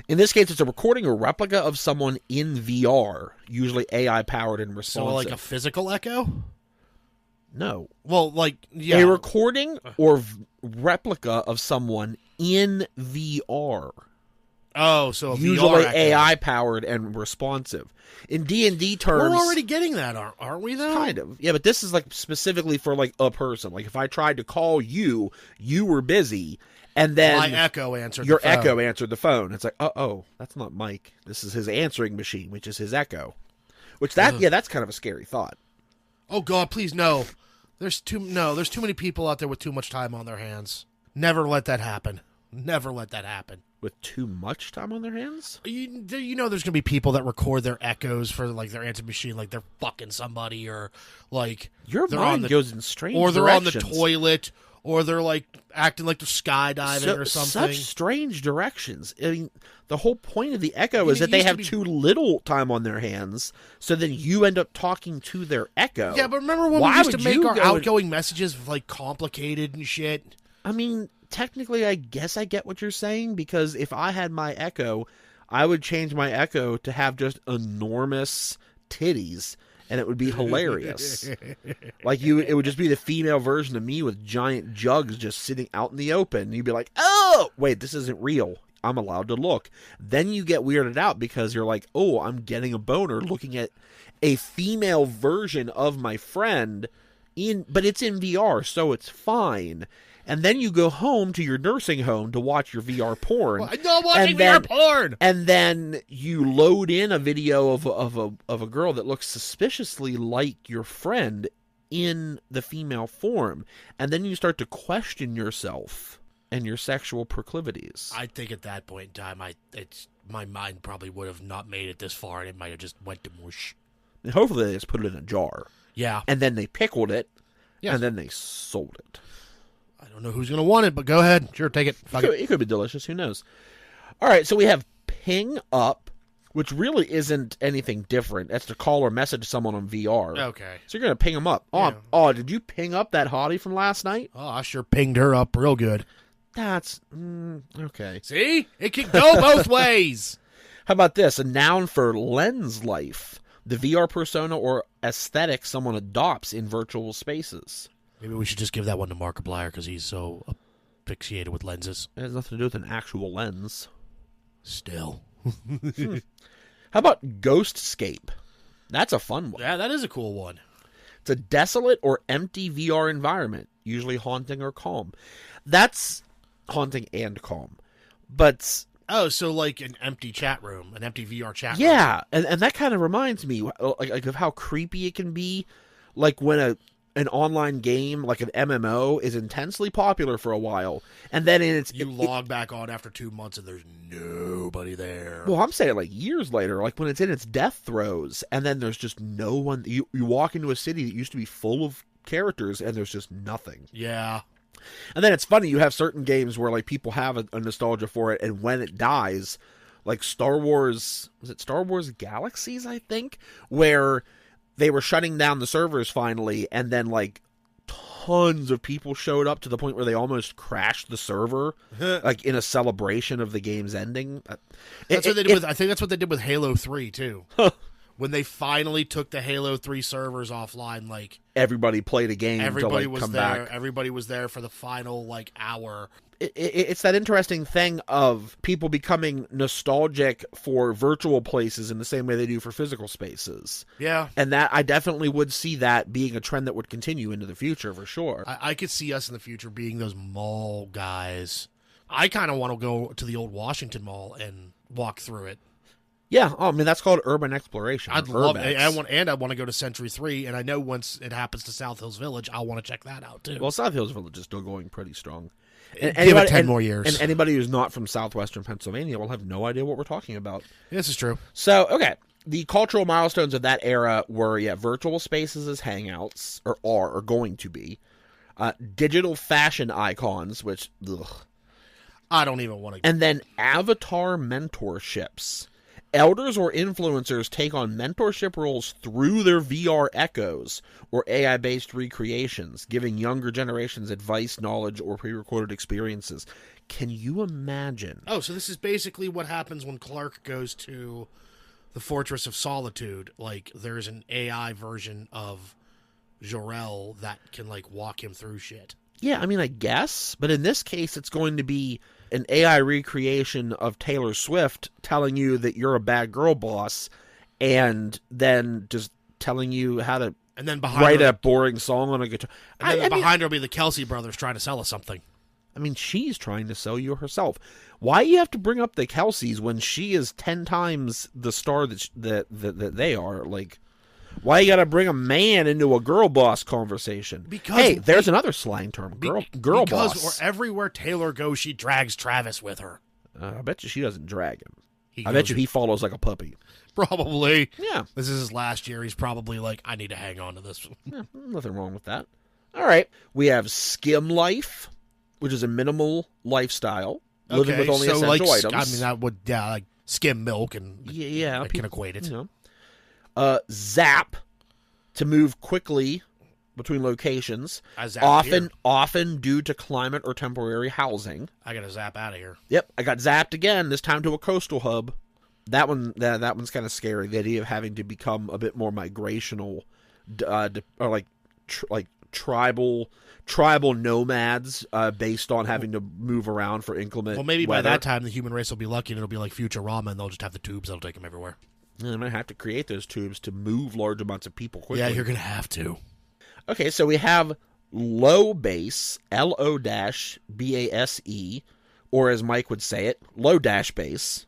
in this case, it's a recording or replica of someone in VR, usually AI-powered and responsive. So a physical echo? No. Well, yeah. A recording or replica of someone in VR. Oh, so usually VR AI-powered and responsive. In D&D terms... We're already getting that, aren't we, though? Kind of. Yeah, but this is specifically for a person. If I tried to call you, you were busy, and then... My echo answered your echo answered the phone. It's like, oh, that's not Mike. This is his answering machine, which is his echo. That's kind of a scary thought. Oh, God, please, no. There's too many people out there with too much time on their hands. Never let that happen. Never let that happen. With too much time on their hands? You know there's going to be people that record their echoes for, their answering machine, they're fucking somebody, or, Your mind goes in strange or they're directions. on the toilet, or they're, acting like they're skydiving or something. Such strange directions. The whole point of the echo is that they have too little time on their hands, so then you end up talking to their echo. Yeah, but remember when we used to make our outgoing messages, complicated and shit? Technically, I guess I get what you're saying, because if I had my echo, I would change my echo to have just enormous titties, and it would be hilarious. It would just be the female version of me with giant jugs just sitting out in the open. And you'd be like, oh, wait, this isn't real. I'm allowed to look. Then you get weirded out because you're like, oh, I'm getting a boner looking at a female version of my friend, but it's in VR, so it's fine. And then you go home to your nursing home to watch your VR porn. I'm not watching VR porn! And then you load in a video of a girl that looks suspiciously like your friend in the female form. And then you start to question yourself and your sexual proclivities. I think at that point in time, my mind probably would have not made it this far, and it might have just went to mush. And hopefully they just put it in a jar. Yeah. And then they pickled it, and then they sold it. I don't know who's going to want it, but go ahead. Sure, take it. It could be delicious. Who knows? All right, so we have ping up, which really isn't anything different. That's to call or message someone on VR. Okay. So you're going to ping them up. Yeah. Oh, did you ping up that hottie from last night? Oh, I sure pinged her up real good. That's okay. See? It can go both ways. How about this? A noun for lens life. The VR persona or aesthetic someone adopts in virtual spaces. Maybe we should just give that one to Markiplier because he's so asphyxiated with lenses. It has nothing to do with an actual lens. Still. How about Ghostscape? That's a fun one. Yeah, that is a cool one. It's a desolate or empty VR environment, usually haunting or calm. That's haunting and calm. But... Oh, so like an empty chat room, an empty VR chat room. Yeah, and that kind of reminds me like of how creepy it can be. Like when an online game, like an MMO, is intensely popular for a while, and then you log back on after 2 months and there's nobody there. Well, I'm saying like years later, like when it's in its death throes, and then there's just no one. You walk into a city that used to be full of characters, and there's just nothing. Yeah. And then it's funny, you have certain games where like people have a nostalgia for it, and when it dies, like Star Wars Galaxies, I think, where they were shutting down the servers finally, and then like tons of people showed up to the point where they almost crashed the server, like in a celebration of the game's ending. That's what they did I think that's what they did with Halo 3 too. When they finally took the Halo 3 servers offline, like everybody played a game. Everybody to, like, was come there. Back. Everybody was there for the final like hour. It's that interesting thing of people becoming nostalgic for virtual places in the same way they do for physical spaces. Yeah, and that I definitely would see that being a trend that would continue into the future for sure. I could see us in the future being those mall guys. I kind of want to go to the old Washington Mall and walk through it. Yeah, I mean that's called urban exploration. I'd love it. I want to go to Century 3, and I know once it happens to South Hills Village, I'll want to check that out too. Well, South Hills Village is still going pretty strong. And give it 10 more years. And anybody who's not from southwestern Pennsylvania will have no idea what we're talking about. This is true. So, okay, the cultural milestones of that era were virtual spaces as hangouts, or going to be, digital fashion icons, which I don't even want to. And then avatar mentorships. Elders or influencers take on mentorship roles through their VR echoes or AI-based recreations, giving younger generations advice, knowledge, or pre-recorded experiences. Can you imagine? Oh, so this is basically what happens when Clark goes to the Fortress of Solitude. Like, there's an AI version of Jor-El that can, like, walk him through shit. Yeah, I mean, I guess. But in this case, it's going to be an AI recreation of Taylor Swift telling you that you're a bad girl boss and then just telling you how to write a boring song on a guitar. And then behind her will be the Kelsey brothers trying to sell us something. I mean, she's trying to sell you herself. Why do you have to bring up the Kelseys when she is 10 times the star that they are? Like, why you got to bring a man into a girl boss conversation? Because hey, there's another slang term, girl boss. Because everywhere Taylor goes, she drags Travis with her. I bet you she doesn't drag him. I bet you he follows like a puppy. Probably. Yeah. This is his last year. He's probably like, I need to hang on to this. Yeah, nothing wrong with that. All right. We have skim life, which is a minimal lifestyle, living with only essential items. I mean, that would, like skim milk and I can equate it. You know. Zap, to move quickly between locations, often due to climate or temporary housing. I gotta zap out of here. Yep, I got zapped again, this time to a coastal hub. That one's kind of scary, the idea of having to become a bit more migrational, or like tribal nomads based on having to move around for inclement Well, maybe weather. by that time the human race will be lucky and it'll be like Futurama and they'll just have the tubes that'll take them everywhere. And they might have to create those tubes to move large amounts of people quickly. Yeah, you're going to have to. Okay, so we have low base, LO-BASE, or as Mike would say it, low-base,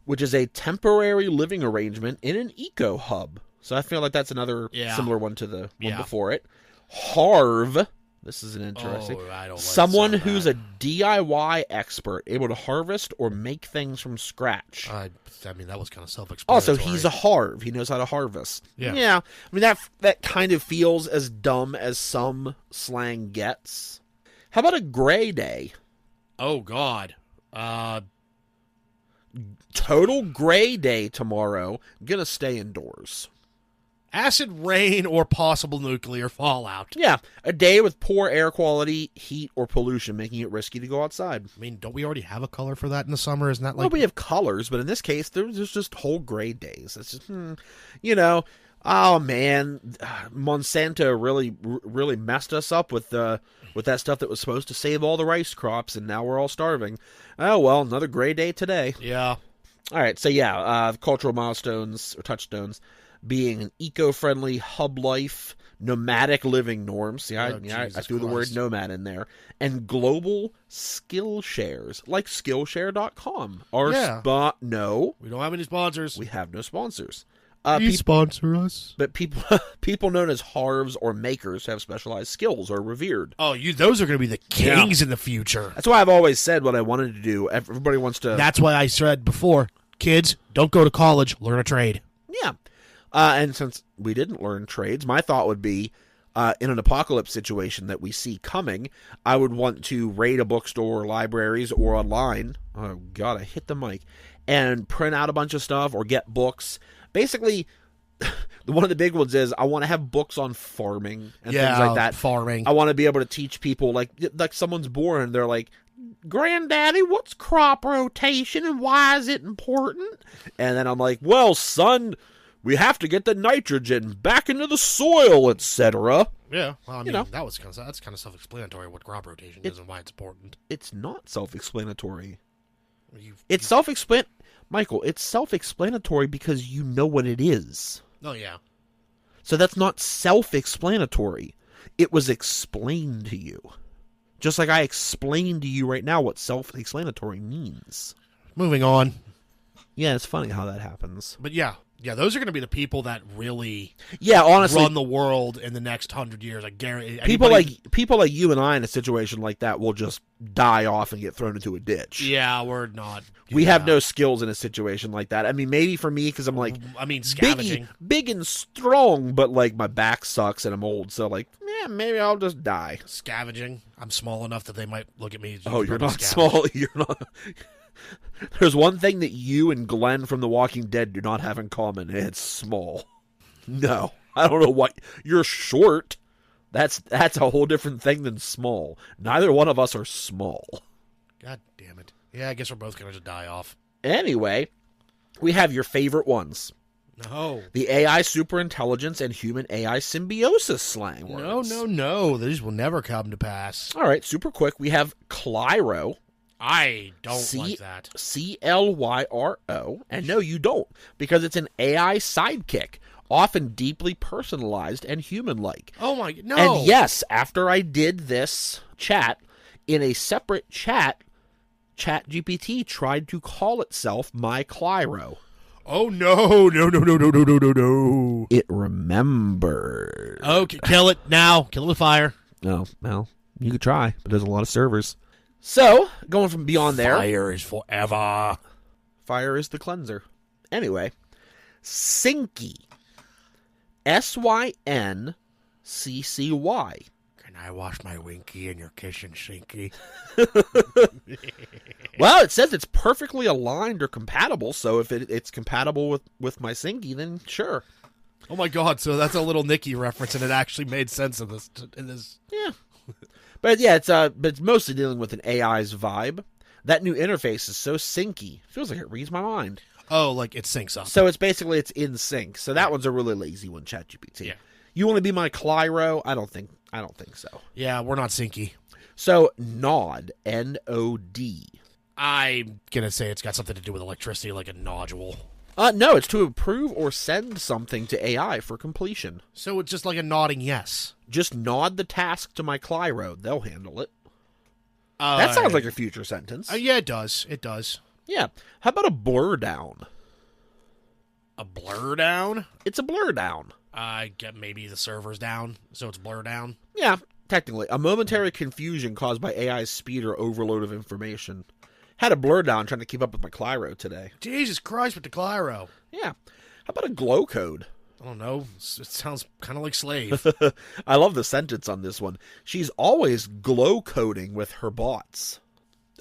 which is a temporary living arrangement in an eco-hub. So I feel like that's another similar one to the one before it. Harv, this is an interesting. I don't like someone who's a DIY expert, able to harvest or make things from scratch. I mean, that was kind of self-explanatory. Also, he's a harv. He knows how to harvest. Yeah. I mean, that kind of feels as dumb as some slang gets. How about a gray day? Oh, God. Total gray day tomorrow. I'm going to stay indoors. Acid rain or possible nuclear fallout. Yeah, a day with poor air quality, heat, or pollution, making it risky to go outside. I mean, don't we already have a color for that in the summer? Isn't that like... Well, we have colors, but in this case, there's just whole gray days. It's just, you know, oh man, Monsanto really messed us up with that stuff that was supposed to save all the rice crops, and now we're all starving. Oh well, another gray day today. Yeah. All right, so yeah, cultural milestones or touchstones being an eco-friendly hub life, nomadic living norms. See, I threw the word nomad in there. And global skill shares, like Skillshare.com. No. We don't have any sponsors. We have no sponsors. Please sponsor us. But people known as harves or makers have specialized skills or revered. Oh, those are going to be the kings in the future. That's why I've always said what I wanted to do. Everybody wants to... That's why I said before, kids, don't go to college, learn a trade. Yeah. And since we didn't learn trades, my thought would be, in an apocalypse situation that we see coming, I would want to raid a bookstore or libraries or online. Oh, God, I hit the mic. And print out a bunch of stuff or get books. Basically, one of the big ones is I want to have books on farming and things like that. Farming. I want to be able to teach people, like someone's born and they're like, Granddaddy, what's crop rotation and why is it important? And then I'm like, well, son... we have to get the nitrogen back into the soil, etc. Yeah, well, I mean, that's kind of self-explanatory what crop rotation is and why it's important. It's not self-explanatory. It's Michael, it's self-explanatory because you know what it is. Oh, yeah. So that's not self-explanatory. It was explained to you. Just like I explained to you right now what self-explanatory means. Moving on. Yeah, it's funny how that happens. But yeah, those are going to be the people that really honestly, run the world in the next 100 years. I guarantee. People like you and I in a situation like that will just die off and get thrown into a ditch. Yeah, we're not. We have no skills in a situation like that. I mean, maybe for me because I'm like, scavenging, big and strong, but like my back sucks and I'm old, so like, yeah, maybe I'll just die. Scavenging. I'm small enough that they might look at me. Oh, you're not small. You're not. There's one thing that you and Glenn from The Walking Dead do not have in common. It's small. No, I don't know what. You're short. That's a whole different thing than small. Neither one of us are small. God damn it. Yeah, I guess we're both going to just die off. Anyway, we have your favorite ones. No. The AI superintelligence and human AI symbiosis slang words. No. These will never come to pass. All right, super quick. We have Clyro. I don't like that. Clyro. And no, you don't. Because it's an AI sidekick. Often deeply personalized and human-like. Oh my... No. And yes, after I did this chat, in a separate chat, ChatGPT tried to call itself my Clyro. Oh, no. It remembered. Okay, kill it now. Kill it with fire. No, well, you could try, but there's a lot of servers. So, going from beyond there... Fire is forever. Fire is the cleanser. Anyway, Syncy. SynCcy. Can I wash my winky in your kitchen, Syncy? Well, it says it's perfectly aligned or compatible, so if it's compatible with my Syncy, then sure. Oh my god, so that's a little Nicky reference, and it actually made sense in this. Yeah. But yeah, it's mostly dealing with an AI's vibe. That new interface is so syncy. Feels like it reads my mind. Oh, like it syncs up. So it's in sync. So that one's a really lazy one, ChatGPT. Yeah. You want to be my Clyro? I don't think so. Yeah, we're not syncy. So Nod, N-O-D. I'm gonna say it's got something to do with electricity, like a nodule. No, it's to approve or send something to AI for completion. So it's just like a nodding yes. Just nod the task to my Clyro. They'll handle it. That sounds like a future sentence. Yeah, it does. It does. Yeah. How about a blur down? A blur down? It's a blur down. I get maybe the server's down, so it's blur down. Yeah, technically. A momentary confusion caused by AI's speed or overload of information. Had a blur down trying to keep up with my Clyro today. Jesus Christ with the Clyro. Yeah. How about a glow code? I don't know. It sounds kind of like slave. I love the sentence on this one. She's always glow coding with her bots.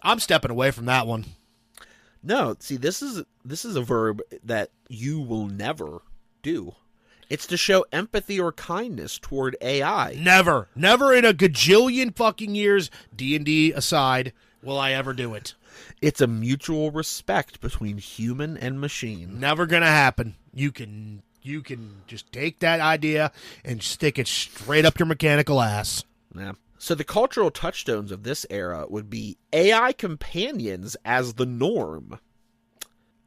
I'm stepping away from that one. No, see, this is a verb that you will never do. It's to show empathy or kindness toward AI. Never in a gajillion fucking years, D&D aside, will I ever do it. It's a mutual respect between human and machine. Never gonna happen. You can just take that idea and stick it straight up your mechanical ass. Yeah. So the cultural touchstones of this era would be AI companions as the norm,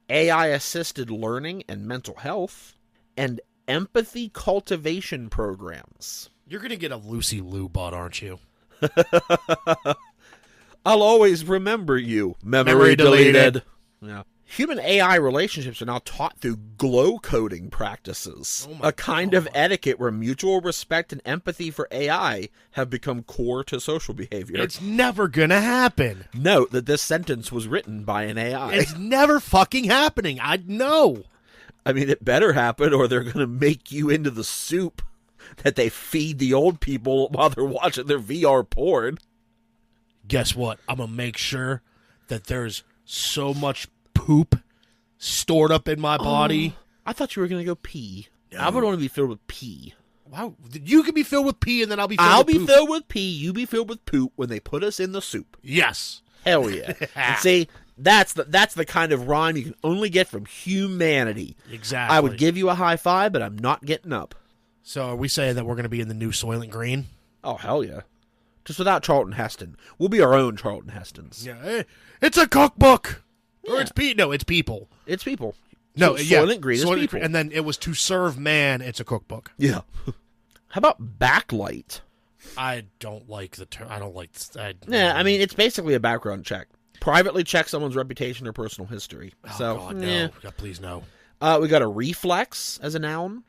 AI-assisted learning and mental health, and empathy cultivation programs. You're gonna get a Lucy Liu butt, aren't you? I'll always remember you. Memory deleted. Yeah. Human AI relationships are now taught through glow coding practices, a kind of etiquette where mutual respect and empathy for AI have become core to social behavior. It's never gonna happen. Note that this sentence was written by an AI. It's never fucking happening. I know. I mean, it better happen or they're going to make you into the soup that they feed the old people while they're watching their VR porn. Guess what? I'm going to make sure that there's so much poop stored up in my body. I thought you were going to go pee. No. I would want to be filled with pee. Wow. You can be filled with pee and then I'll be filled with poop. Filled with pee, you be filled with poop when they put us in the soup. Yes. Hell yeah. And see, that's the kind of rhyme you can only get from humanity. Exactly. I would give you a high five, but I'm not getting up. So are we saying that we're going to be in the new Soylent Green? Oh, hell yeah. Just without Charlton Heston. We'll be our own Charlton Hestons. Yeah. It's a cookbook. Yeah. Or it's people. It's people. No, So yeah. Soylent Green is people. And then it was to serve man, it's a cookbook. Yeah. How about backlight? I don't like the term. I don't like... Yeah, I mean, it's basically a background check. Privately check someone's reputation or personal history. Oh, so, God, no. yeah. God, please, no. We got a reflex as a noun.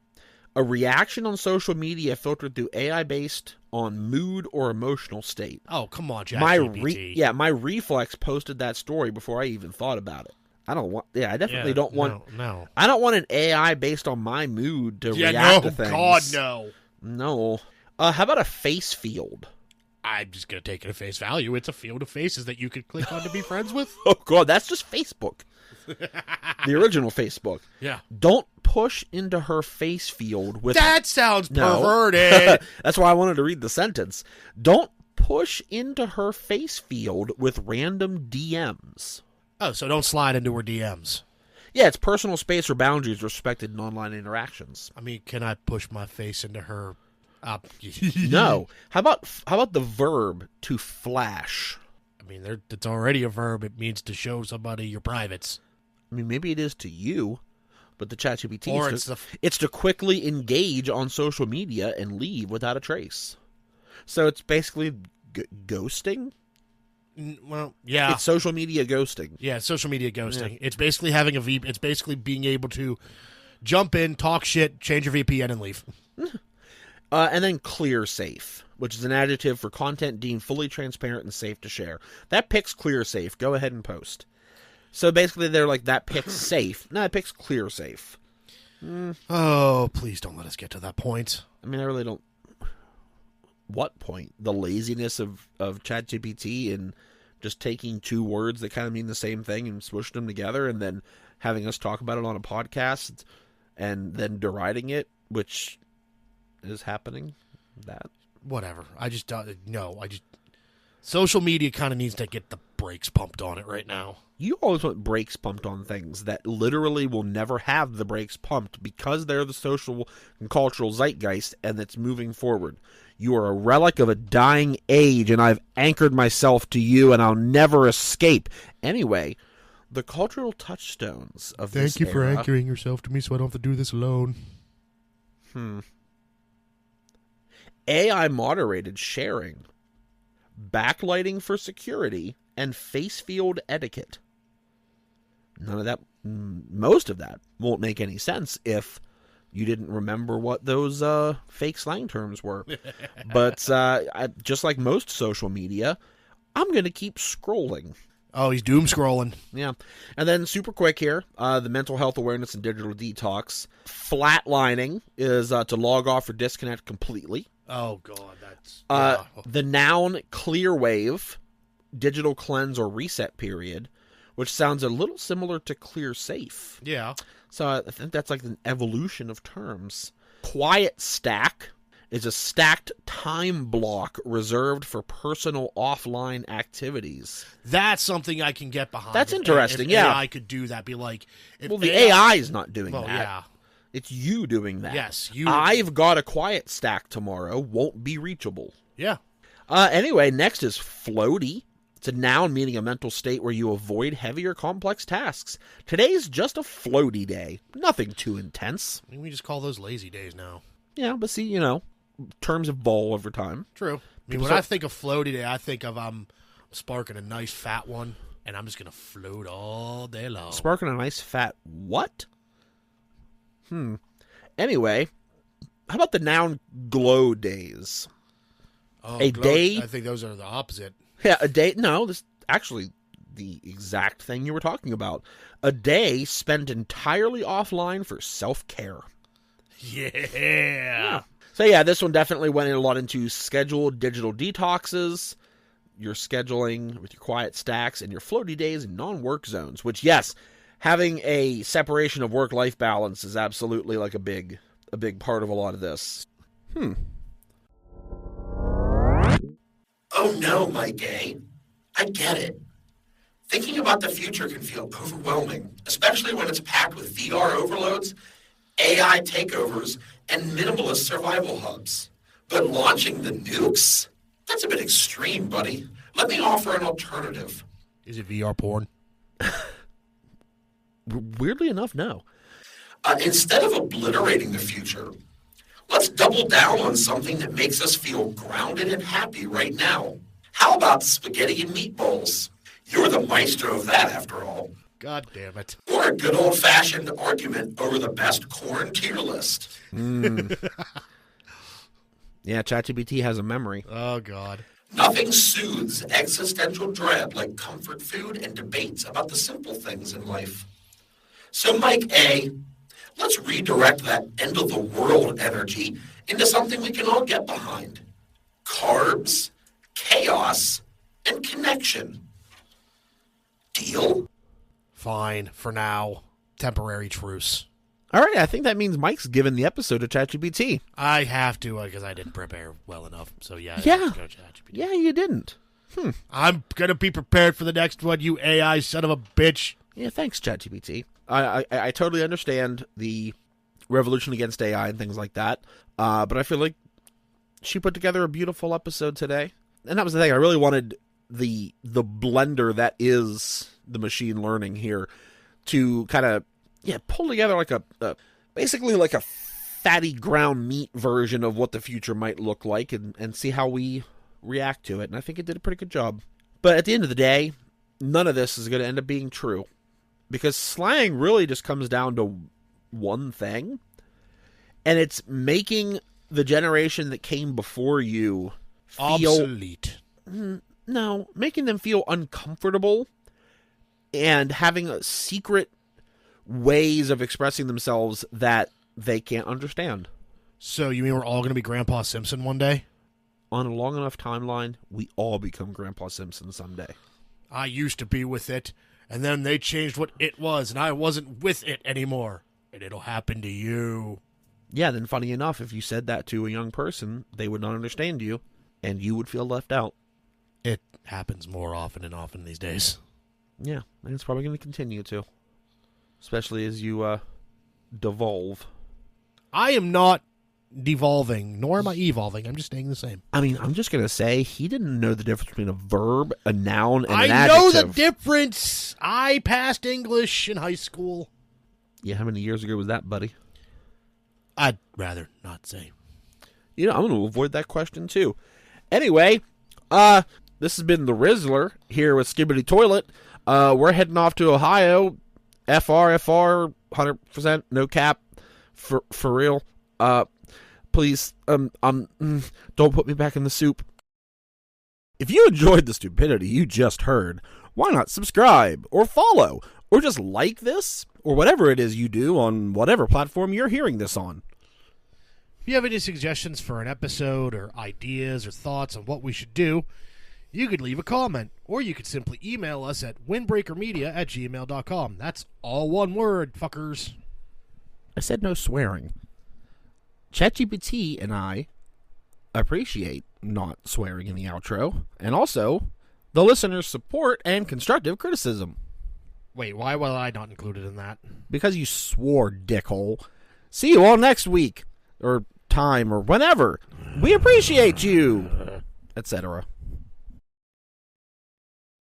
A reaction on social media filtered through AI based on mood or emotional state. Oh, come on, ChatGPT. My reflex posted that story before I even thought about it. I definitely don't want... No. I don't want an AI based on my mood to react to things. God, no. No. How about a face field? I'm just going to take it at face value. It's a field of faces that you could click on to be friends with. Oh, God, that's just Facebook. The original Facebook. Yeah. Don't push into her face field with... That sounds perverted. That's why I wanted to read the sentence. Don't push into her face field with random DMs. Oh, so don't slide into her DMs. Yeah, it's personal space or boundaries respected in online interactions. I mean, can I push my face into her... No. How about the verb to flash? I mean, it's already a verb. It means to show somebody your privates. I mean, maybe it is to you, but the ChatGPT Or it's to quickly engage on social media and leave without a trace. So it's basically ghosting. Well, yeah, it's social media ghosting. Yeah, social media ghosting. Yeah. It's basically having It's basically being able to jump in, talk shit, change your VPN, and leave. And then clear safe, which is an adjective for content deemed fully transparent and safe to share. That picks clear safe. Go ahead and post. So basically they're like, that picks safe. No, it picks clear safe. Oh, please don't let us get to that point. I mean, I really don't... What point? The laziness of ChatGPT and just taking two words that kind of mean the same thing and swooshing them together and then having us talk about it on a podcast and then deriding it, which... is happening. That whatever. I just don't. No, social media kind of needs to get the brakes pumped on it right now. You always want brakes pumped on things that literally will never have the brakes pumped because they're the social and cultural zeitgeist and it's moving forward. You are a relic of a dying age and I've anchored myself to you and I'll never escape. Anyway, the cultural touchstones of this Thank you for era, anchoring yourself to me so I don't have to do this alone. AI moderated sharing, backlighting for security, and face field etiquette. None of that, most of that won't make any sense if you didn't remember what those fake slang terms were. But just like most social media, I'm going to keep scrolling. Oh, he's doom scrolling. Yeah. And then super quick here, the mental health awareness and digital detox. Flatlining is to log off or disconnect completely. Oh, God, that's... The noun clear wave, digital cleanse or reset period, which sounds a little similar to clear safe. Yeah. So I think that's like an evolution of terms. quiet stack is a stacked time block reserved for personal offline activities. That's something I can get behind. That's If- interesting, if yeah. AI could do that. Be like, if Well, the AI is not doing Well, that. yeah. It's you doing that. Yes, you. I've got a quiet stack tomorrow. Won't be reachable. Yeah. Anyway, next is floaty. It's a noun meaning a mental state where you avoid heavy or complex tasks. Today's just a floaty day. Nothing too intense. I mean, we just call those lazy days now. Yeah, but see, terms evolve over time. True. I mean, when I think of floaty day, I think of I'm sparking a nice fat one, and I'm just gonna float all day long. Sparking a nice fat what? Anyway, how about the noun glow days? Oh, day- I think those are the opposite. Yeah, a day. No, this actually the exact thing you were talking about. A day spent entirely offline for self-care. Yeah. So yeah, this one definitely went in a lot into scheduled digital detoxes, your scheduling with your quiet stacks, and your floaty days in non-work zones, which, yes, having a separation of work-life balance is absolutely like a big part of a lot of this. Oh no, Mike A. I get it. Thinking about the future can feel overwhelming, especially when it's packed with VR overloads, AI takeovers, and minimalist survival hubs. But launching the nukes? That's a bit extreme, buddy. Let me offer an alternative. Is it VR porn? Weirdly enough, no. Instead of obliterating the future, let's double down on something that makes us feel grounded and happy right now. How about spaghetti and meatballs? You're the maestro of that, after all. God damn it. Or a good old-fashioned argument over the best corn tier list. Yeah, ChatGPT has a memory. Oh, God. Nothing soothes existential dread like comfort food and debates about the simple things in life. So, Mike A., let's redirect that end-of-the-world energy into something we can all get behind. Carbs, chaos, and connection. Deal? Fine. For now. Temporary truce. All right, I think that means Mike's given the episode to ChatGPT. I have to because I didn't prepare well enough. So, yeah. Yeah. I have to go to ChatGPT. Yeah, you didn't. I'm going to be prepared for the next one, you AI son of a bitch. Yeah, thanks, ChatGPT. I totally understand the revolution against AI and things like that, but I feel like she put together a beautiful episode today. And that was the thing. I really wanted the blender that is the machine learning here to kind of pull together like basically like a fatty ground meat version of what the future might look like and see how we react to it. And I think it did a pretty good job. But at the end of the day, none of this is going to end up being true. Because slang really just comes down to one thing. And it's making the generation that came before you feel... Obsolete. No, making them feel uncomfortable and having secret ways of expressing themselves that they can't understand. So, you mean we're all going to be Grandpa Simpson one day? On a long enough timeline, we all become Grandpa Simpson someday. I used to be with it, and then they changed what it was, and I wasn't with it anymore. And it'll happen to you. Yeah, then funny enough, if you said that to a young person, they would not understand you, and you would feel left out. It happens more often and often these days. Yeah, and it's probably going to continue to. Especially as you devolve. I am not devolving, nor am I evolving. I'm just staying the same. I mean, I'm just going to say, he didn't know the difference between a verb, a noun, and an I adjective. know the difference. I passed English in high school. Yeah, how many years ago was that, buddy? I'd rather not say. I'm going to avoid that question, too. Anyway, this has been the Rizzler here with Skibbity Toilet. We're heading off to Ohio. FR, 100%, no cap, for real. Please, don't put me back in the soup. If you enjoyed the stupidity you just heard, why not subscribe, or follow, or just like this, or whatever it is you do on whatever platform you're hearing this on. If you have any suggestions for an episode, or ideas, or thoughts on what we should do, you could leave a comment, or you could simply email us at windbreakermedia@gmail.com. That's all one word, fuckers. I said no swearing. ChatGPT and I appreciate not swearing in the outro, and also the listener's support and constructive criticism. Wait, why was I not included in that? Because you swore, dickhole. See you all next week, or time, or whenever. We appreciate you, etc.